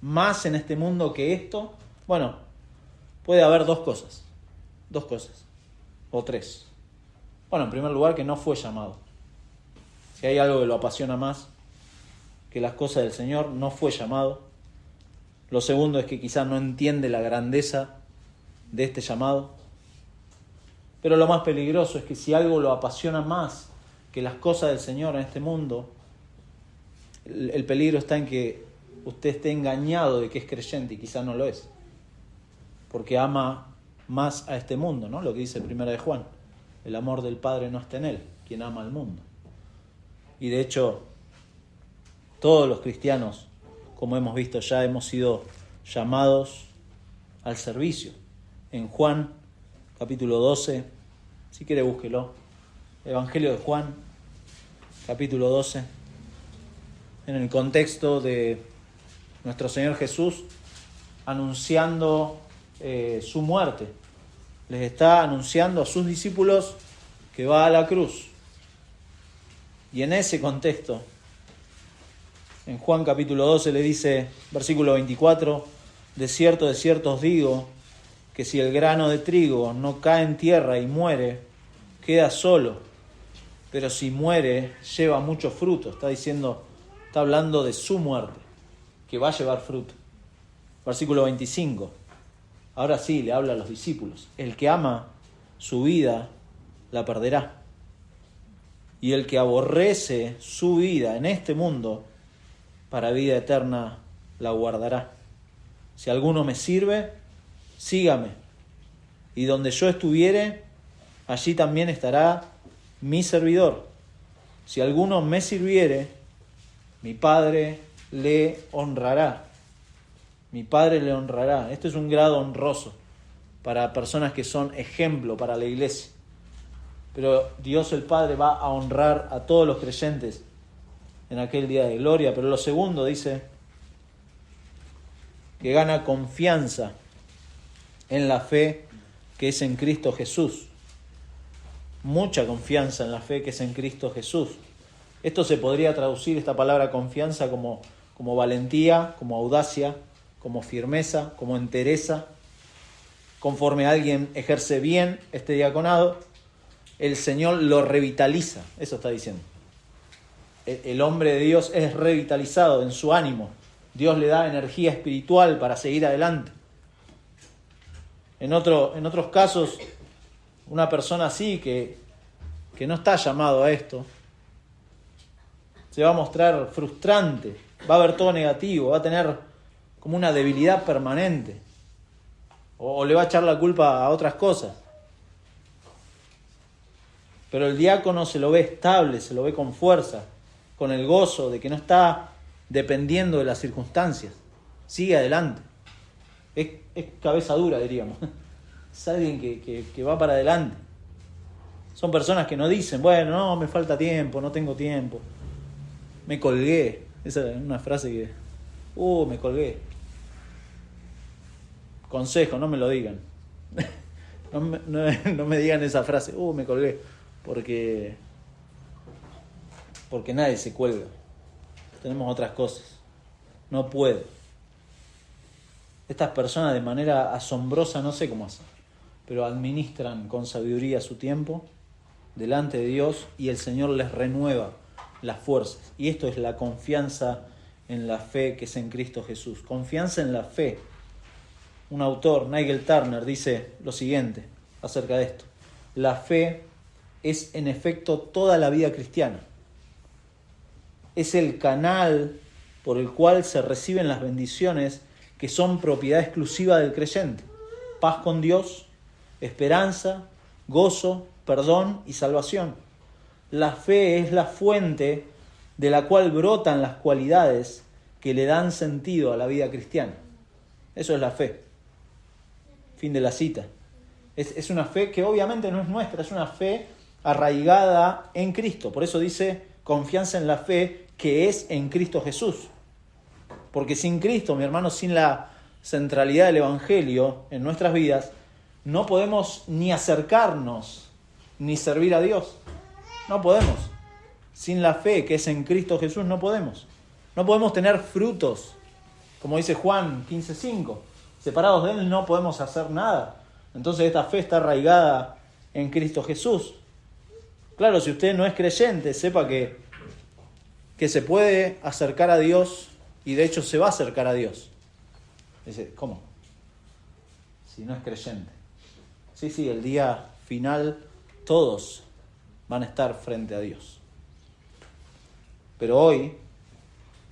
más en este mundo que esto, bueno, puede haber dos cosas, o tres. Bueno, en primer lugar, que no fue llamado. Si hay algo que lo apasiona más que las cosas del Señor, no fue llamado. Lo segundo es que quizás no entiende la grandeza de este llamado. Pero lo más peligroso es que si algo lo apasiona más que las cosas del Señor en este mundo, el peligro está en que usted esté engañado de que es creyente y quizás no lo es. Porque ama más a este mundo, ¿no? Lo que dice 1 de Juan. El amor del Padre no está en él, quien ama al mundo. Y de hecho, todos los cristianos, como hemos visto ya, hemos sido llamados al servicio. En Juan, capítulo 12, si quiere búsquelo, Evangelio de Juan, capítulo 12, en el contexto de nuestro Señor Jesús anunciando su muerte. Les está anunciando a sus discípulos que va a la cruz. Y en ese contexto, en Juan capítulo 12 le dice, versículo 24, de cierto os digo, que si el grano de trigo no cae en tierra y muere, queda solo, pero si muere, lleva mucho fruto. Está hablando de su muerte, que va a llevar fruto. Versículo 25, ahora sí, le habla a los discípulos, el que ama su vida, la perderá. Y el que aborrece su vida en este mundo, para vida eterna la guardará. Si alguno me sirve, sígame. Y donde yo estuviere, allí también estará mi servidor. Si alguno me sirviere, mi Padre le honrará. Mi Padre le honrará. Esto es un grado honroso para personas que son ejemplo para la iglesia. Pero Dios el Padre va a honrar a todos los creyentes en aquel día de gloria. Pero lo segundo dice que gana confianza en la fe que es en Cristo Jesús. Mucha confianza en la fe que es en Cristo Jesús. Esto se podría traducir, esta palabra confianza, como valentía, como audacia, como firmeza, como entereza. Conforme alguien ejerce bien este diaconado, el Señor lo revitaliza. Eso está diciendo. El hombre de Dios es revitalizado en su ánimo. Dios le da energía espiritual para seguir adelante. En otros casos, una persona así que no está llamado a esto, se va a mostrar frustrante, va a ver todo negativo, va a tener como una debilidad permanente, o le va a echar la culpa a otras cosas. Pero el diácono se lo ve estable, se lo ve con fuerza, con el gozo de que no está dependiendo de las circunstancias. Sigue adelante. Es cabeza dura, diríamos. Es alguien que va para adelante. Son personas que no dicen, bueno, no, me falta tiempo, no tengo tiempo. Me colgué. Esa es una frase que... me colgué. Consejo, no me lo digan. No me digan esa frase, me colgué. Porque nadie se cuelga. Tenemos otras cosas. No puedo. Estas personas de manera asombrosa, no sé cómo hacen, pero administran con sabiduría su tiempo delante de Dios y el Señor les renueva las fuerzas. Y esto es la confianza en la fe que es en Cristo Jesús. Confianza en la fe. Un autor, Nigel Turner, dice lo siguiente acerca de esto. La fe es en efecto toda la vida cristiana. Es el canal por el cual se reciben las bendiciones que son propiedad exclusiva del creyente. Paz con Dios, esperanza, gozo, perdón y salvación. La fe es la fuente de la cual brotan las cualidades que le dan sentido a la vida cristiana. Eso es la fe. Fin de la cita. Es una fe que obviamente no es nuestra, es una fe arraigada en Cristo. Por eso dice confianza en la fe que es en Cristo Jesús. Porque sin Cristo, mi hermano, sin la centralidad del Evangelio en nuestras vidas, no podemos ni acercarnos ni servir a Dios. No podemos. Sin la fe que es en Cristo Jesús no podemos. No podemos tener frutos. Como dice Juan 15:5. Separados de Él no podemos hacer nada. Entonces esta fe está arraigada en Cristo Jesús. Claro, si usted no es creyente, sepa que se puede acercar a Dios y de hecho se va a acercar a Dios. Dice, ¿cómo? Si no es creyente. Sí, el día final todos van a estar frente a Dios. Pero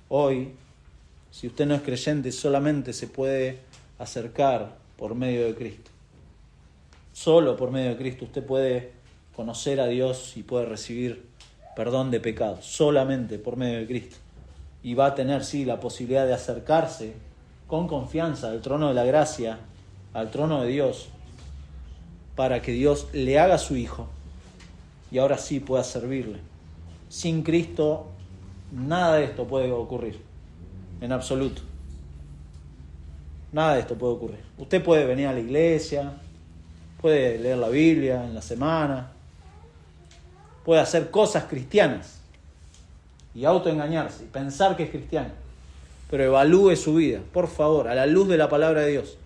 hoy, si usted no es creyente, solamente se puede acercar por medio de Cristo. Solo por medio de Cristo usted puede conocer a Dios y puede recibir perdón de pecados. Solamente por medio de Cristo. Y va a tener, sí, la posibilidad de acercarse con confianza al trono de la gracia, al trono de Dios, para que Dios le haga su hijo y ahora sí pueda servirle. Sin Cristo, nada de esto puede ocurrir, en absoluto. Nada de esto puede ocurrir. Usted puede venir a la iglesia, puede leer la Biblia en la semana, puede hacer cosas cristianas y autoengañarse y pensar que es cristiano. Pero evalúe su vida, por favor, a la luz de la palabra de Dios.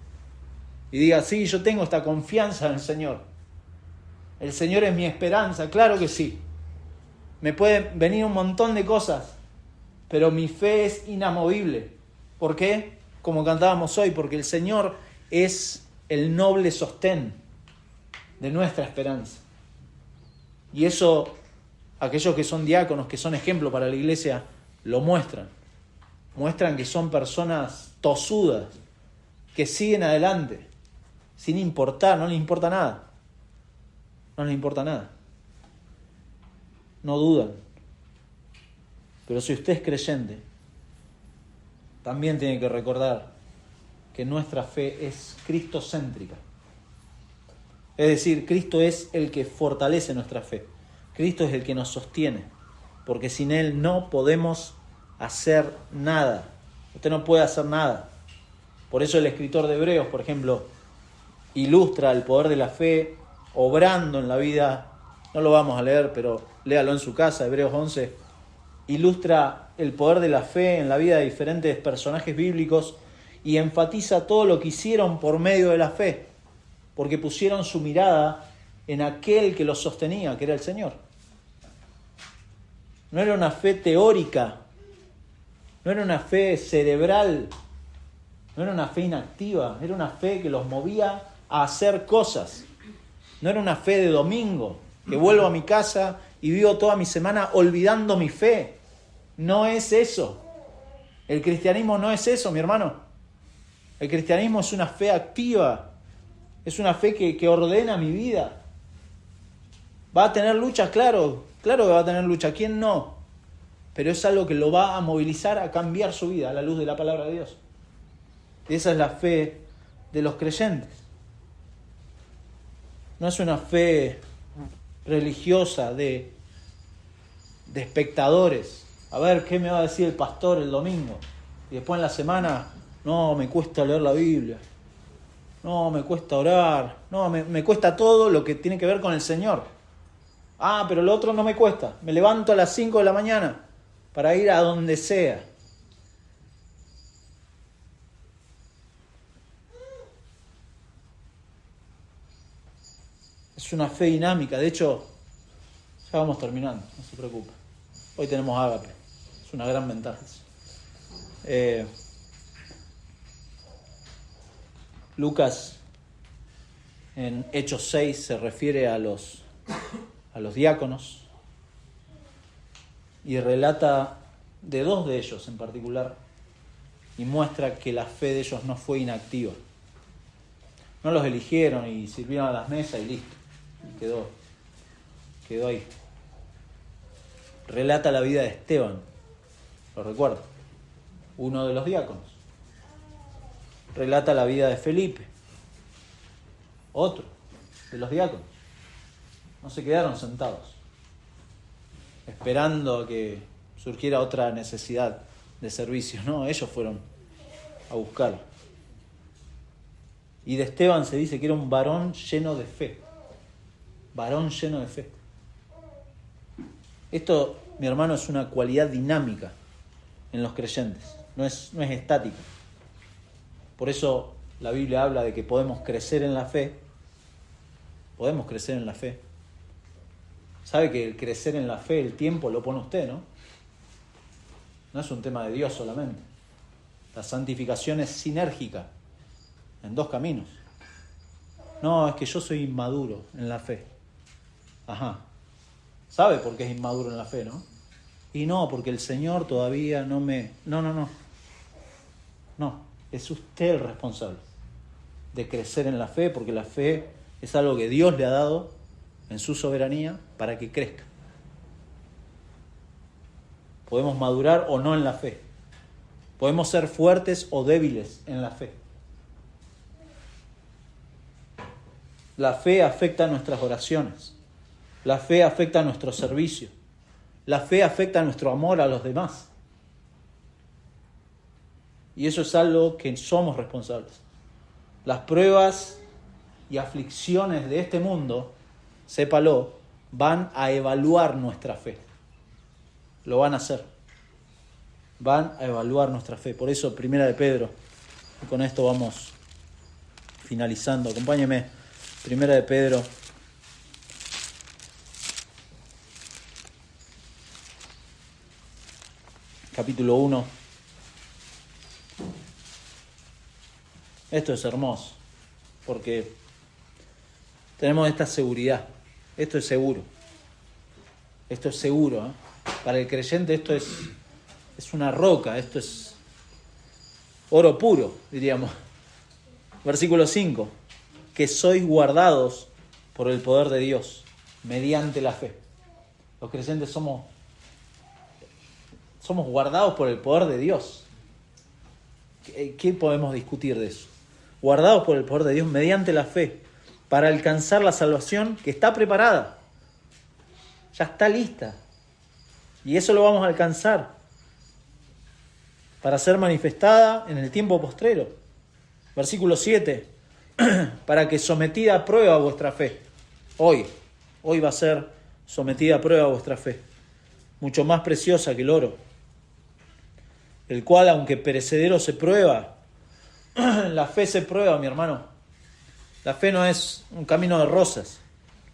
Y diga, sí, yo tengo esta confianza en el Señor. El Señor es mi esperanza, claro que sí. Me pueden venir un montón de cosas, pero mi fe es inamovible. ¿Por qué? Como cantábamos hoy, porque el Señor es el noble sostén de nuestra esperanza. Y eso, aquellos que son diáconos, que son ejemplo para la iglesia, lo muestran. Muestran que son personas tosudas, que siguen adelante, sin importar, no les importa nada. No les importa nada. No dudan. Pero si usted es creyente, también tiene que recordar que nuestra fe es cristocéntrica. Es decir, Cristo es el que fortalece nuestra fe. Cristo es el que nos sostiene. Porque sin Él no podemos hacer nada. Usted no puede hacer nada. Por eso el escritor de Hebreos, por ejemplo, ilustra el poder de la fe obrando en la vida. No lo vamos a leer, pero léalo en su casa, Hebreos 11. Ilustra el poder de la fe en la vida de diferentes personajes bíblicos y enfatiza todo lo que hicieron por medio de la fe, porque pusieron su mirada en aquel que los sostenía, que era el Señor. No era una fe teórica, no era una fe cerebral, no era una fe inactiva, era una fe que los movía a hacer cosas. No era una fe de domingo, que vuelvo a mi casa y vivo toda mi semana olvidando mi fe. No es eso. El cristianismo no es eso, mi hermano. El cristianismo es una fe activa, es una fe que ordena mi vida. ¿Va a tener luchas? Claro que va a tener lucha. ¿Quién no? Pero es algo que lo va a movilizar a cambiar su vida a la luz de la palabra de Dios. Y esa es la fe de los creyentes. No es una fe religiosa de espectadores. A ver, ¿qué me va a decir el pastor el domingo? Y después en la semana, no, me cuesta leer la Biblia. No, me cuesta orar. No, me cuesta todo lo que tiene que ver con el Señor. Ah, pero lo otro no me cuesta. Me levanto a las 5 de la mañana para ir a donde sea. Es una fe dinámica. De hecho, ya vamos terminando, no se preocupe. Hoy tenemos ágape. Es una gran ventaja. Lucas en Hechos 6 se refiere a los diáconos y relata de dos de ellos en particular y muestra que la fe de ellos no fue inactiva. No los eligieron y sirvieron a las mesas y listo. Y quedó ahí. Relata la vida de Esteban, lo recuerdo, uno de los diáconos. Relata la vida de Felipe, otro de los diáconos. No se quedaron sentados. esperando a que surgiera otra necesidad de servicio. No, ellos fueron a buscar. Y de Esteban se dice que era un varón lleno de fe. Varón lleno de fe. Esto, mi hermano, es una cualidad dinámica en los creyentes. No es estática. Por eso la Biblia habla de que podemos crecer en la fe. Podemos crecer en la fe. Sabe que el crecer en la fe, el tiempo lo pone usted, ¿no? No es un tema de Dios solamente. La santificación es sinérgica en dos caminos. No, es que yo soy inmaduro en la fe. Ajá. ¿Sabe por qué es inmaduro en la fe, no? Y no, porque el Señor todavía no me... No. No, es usted el responsable de crecer en la fe, porque la fe es algo que Dios le ha dado en su soberanía para que crezca. Podemos madurar o no en la fe. Podemos ser fuertes o débiles en la fe. La fe afecta nuestras oraciones. La fe afecta nuestro servicio. La fe afecta nuestro amor a los demás. Y eso es algo que somos responsables. Las pruebas y aflicciones de este mundo, sépalo, van a evaluar nuestra fe. Lo van a hacer. Van a evaluar nuestra fe. Por eso, Primera de Pedro, y con esto vamos finalizando. Acompáñeme, Primera de Pedro, capítulo 1. Esto es hermoso, porque tenemos esta seguridad. Esto es seguro. Esto es seguro, ¿eh? Para el creyente esto es una roca, esto es oro puro, diríamos. Versículo 5. Que sois guardados por el poder de Dios, mediante la fe. Los creyentes somos guardados por el poder de Dios. ¿Qué podemos discutir de eso? Guardados por el poder de Dios mediante la fe, para alcanzar la salvación que está preparada. Ya está lista. Y eso lo vamos a alcanzar para ser manifestada en el tiempo postrero. Versículo 7. Para que sometida a prueba vuestra fe. Hoy va a ser sometida a prueba vuestra fe. Mucho más preciosa que el oro. El cual, aunque perecedero se prueba, la fe se prueba, mi hermano. La fe no es un camino de rosas.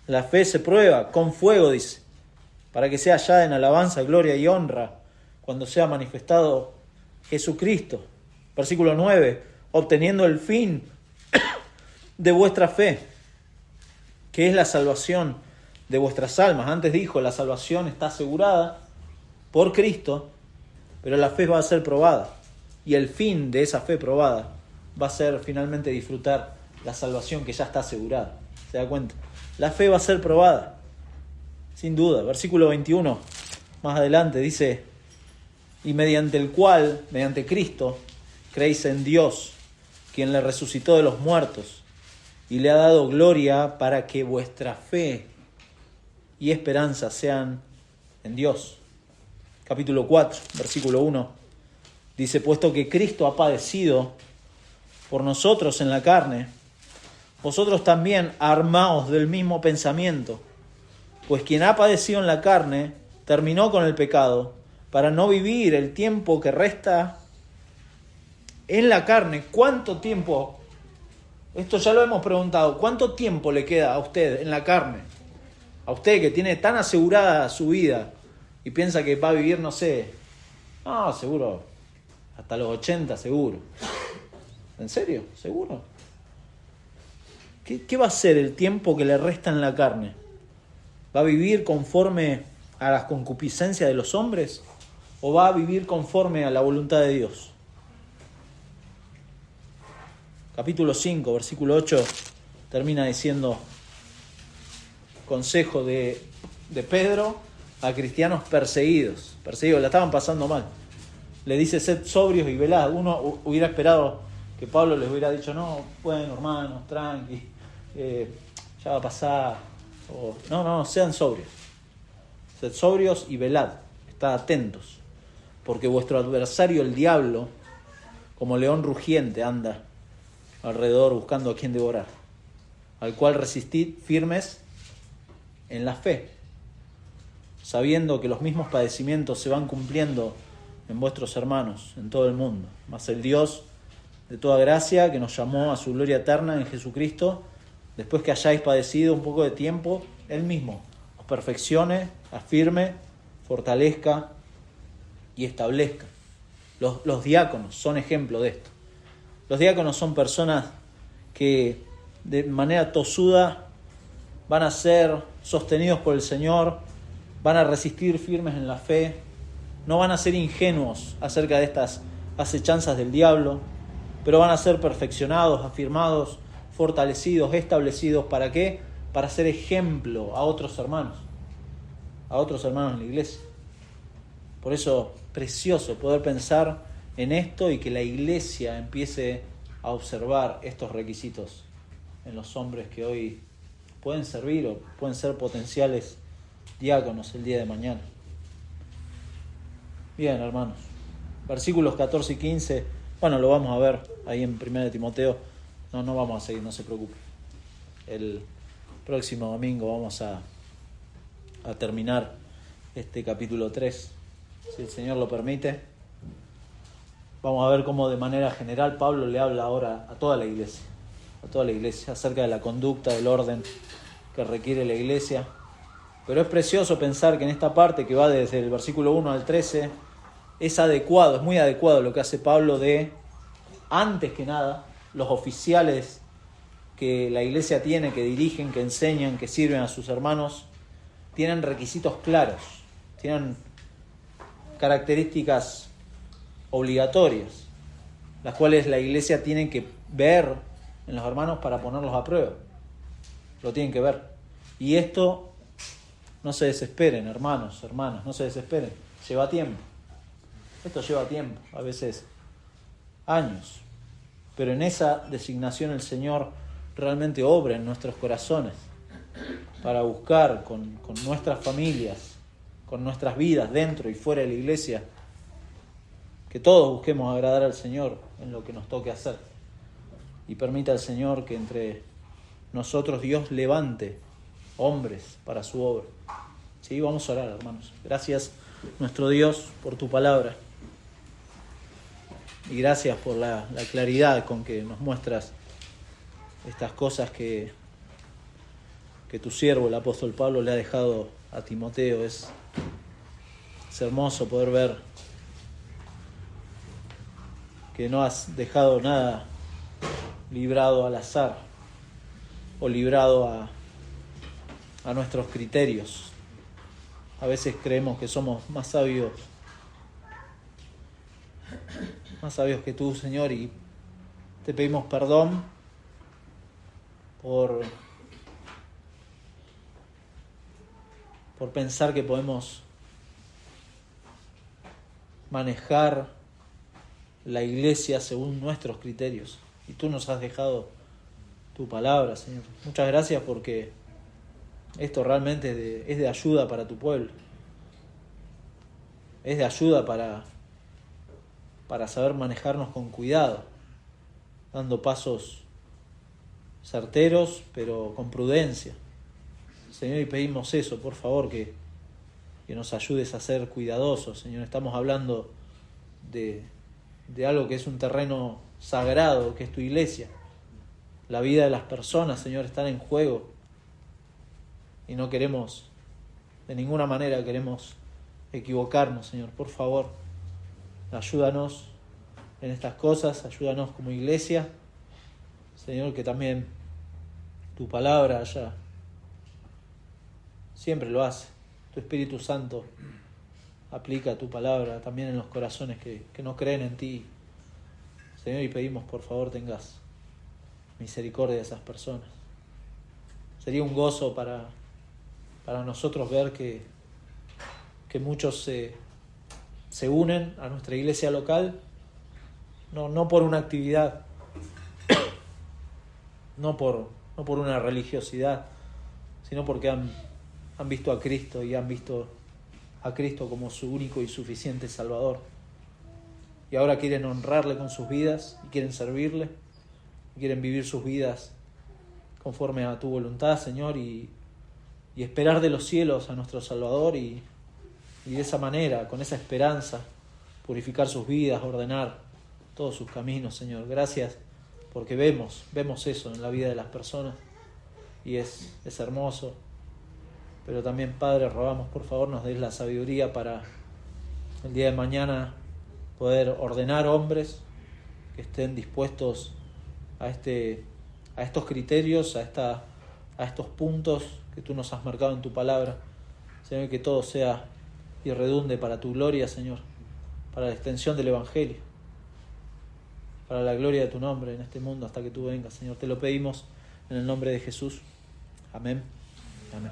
La fe se prueba con fuego, dice, para que sea hallada en alabanza, gloria y honra cuando sea manifestado Jesucristo. Versículo 9. Obteniendo el fin de vuestra fe, que es la salvación de vuestras almas. Antes dijo, la salvación está asegurada por Cristo, pero la fe va a ser probada. Y el fin de esa fe probada va a ser finalmente disfrutar la salvación que ya está asegurada. ¿Se da cuenta? La fe va a ser probada, sin duda. Versículo 21, más adelante, dice, y mediante el cual, mediante Cristo, creéis en Dios, quien le resucitó de los muertos, y le ha dado gloria para que vuestra fe y esperanza sean en Dios. Capítulo 4, versículo 1, dice, puesto que Cristo ha padecido por nosotros en la carne, vosotros también armaos del mismo pensamiento, pues quien ha padecido en la carne terminó con el pecado, para no vivir el tiempo que resta en la carne. ¿Cuánto tiempo? Esto ya lo hemos preguntado. ¿Cuánto tiempo le queda a usted en la carne? A usted que tiene tan asegurada su vida y piensa que va a vivir, no sé, seguro, hasta los 80, seguro. ¿En serio? ¿Seguro? ¿Qué va a ser el tiempo que le resta en la carne? ¿Va a vivir conforme a las concupiscencias de los hombres o va a vivir conforme a la voluntad de Dios? Capítulo 5, versículo 8, termina diciendo consejo de Pedro a cristianos perseguidos, la estaban pasando mal. Le dice, sed sobrios y velad. Uno hubiera esperado que Pablo les hubiera dicho, no, bueno, hermanos, tranqui, ya va a pasar. No, sean sobrios. Sed sobrios y velad, estad atentos, porque vuestro adversario el diablo, como león rugiente, anda alrededor buscando a quien devorar, al cual resistid firmes en la fe, sabiendo que los mismos padecimientos se van cumpliendo en vuestros hermanos en todo el mundo. Mas el Dios de toda gracia, que nos llamó a su gloria eterna en Jesucristo, después que hayáis padecido un poco de tiempo, Él mismo os perfeccione, afirme, fortalezca y establezca. Los diáconos son ejemplo de esto. Los diáconos son personas que de manera tosuda van a ser sostenidos por el Señor, van a resistir firmes en la fe, no van a ser ingenuos acerca de estas acechanzas del diablo, pero van a ser perfeccionados, afirmados, fortalecidos, establecidos. ¿Para qué? Para ser ejemplo a otros hermanos en la iglesia. Por eso, precioso poder pensar en esto y que la iglesia empiece a observar estos requisitos en los hombres que hoy pueden servir o pueden ser potenciales diáconos el día de mañana. Bien, hermanos, versículos 14 y 15, bueno, lo vamos a ver ahí en 1 Timoteo, no vamos a seguir, no se preocupe. El próximo domingo vamos a terminar este capítulo 3, si el Señor lo permite. Vamos a ver cómo de manera general Pablo le habla ahora a toda la iglesia, acerca de la conducta, del orden que requiere la iglesia. Pero es precioso pensar que en esta parte que va desde el versículo 1 al 13, es muy adecuado lo que hace Pablo de, antes que nada, los oficiales que la iglesia tiene, que dirigen, que enseñan, que sirven a sus hermanos, tienen requisitos claros, tienen características obligatorias, las cuales la iglesia tiene que ver en los hermanos para ponerlos a prueba. Lo tienen que ver. Y esto, no se desesperen, hermanos, hermanas, no se desesperen. Lleva tiempo. Esto lleva tiempo, a veces años. Pero en esa designación el Señor realmente obra en nuestros corazones para buscar con nuestras familias, con nuestras vidas dentro y fuera de la iglesia, que todos busquemos agradar al Señor en lo que nos toque hacer. Y permita al Señor que entre nosotros Dios levante hombres para su obra. Sí, vamos a orar, hermanos. Gracias, nuestro Dios, por tu palabra. Y gracias por la claridad con que nos muestras estas cosas que tu siervo, el apóstol Pablo, le ha dejado a Timoteo. Es hermoso poder ver que no has dejado nada librado al azar o librado a nuestros criterios. A veces creemos que somos más sabios que tú, Señor, y te pedimos perdón por pensar que podemos manejar la iglesia según nuestros criterios. Y tú nos has dejado tu palabra, Señor. Muchas gracias porque esto realmente es de ayuda para tu pueblo. Es de ayuda para saber manejarnos con cuidado, dando pasos certeros, pero con prudencia. Señor, y pedimos eso, por favor, que nos ayudes a ser cuidadosos, Señor. Estamos hablando de algo que es un terreno sagrado, que es tu iglesia. La vida de las personas, Señor, está en juego. Y no queremos, de ninguna manera queremos equivocarnos, Señor. Por favor, ayúdanos en estas cosas, ayúdanos como iglesia. Señor, que también tu palabra haya, siempre lo hace, tu Espíritu Santo aplica tu palabra también en los corazones que no creen en ti. Señor, y pedimos, por favor, tengas misericordia de esas personas. Sería un gozo para nosotros ver que muchos se unen a nuestra iglesia local, no por una actividad, no por una religiosidad, sino porque han visto a Cristo y han visto a Cristo como su único y suficiente Salvador. Y ahora quieren honrarle con sus vidas y quieren servirle, y quieren vivir sus vidas conforme a tu voluntad, Señor, y esperar de los cielos a nuestro Salvador y de esa manera, con esa esperanza, purificar sus vidas, ordenar todos sus caminos, Señor. Gracias porque vemos eso en la vida de las personas y es hermoso. Pero también, Padre, rogamos por favor nos des la sabiduría para el día de mañana poder ordenar hombres que estén dispuestos a estos criterios, a estos puntos que tú nos has marcado en tu palabra. Señor, que todo sea y redunde para tu gloria, Señor, para la extensión del Evangelio, para la gloria de tu nombre en este mundo hasta que tú vengas, Señor. Te lo pedimos en el nombre de Jesús. Amén. Amén.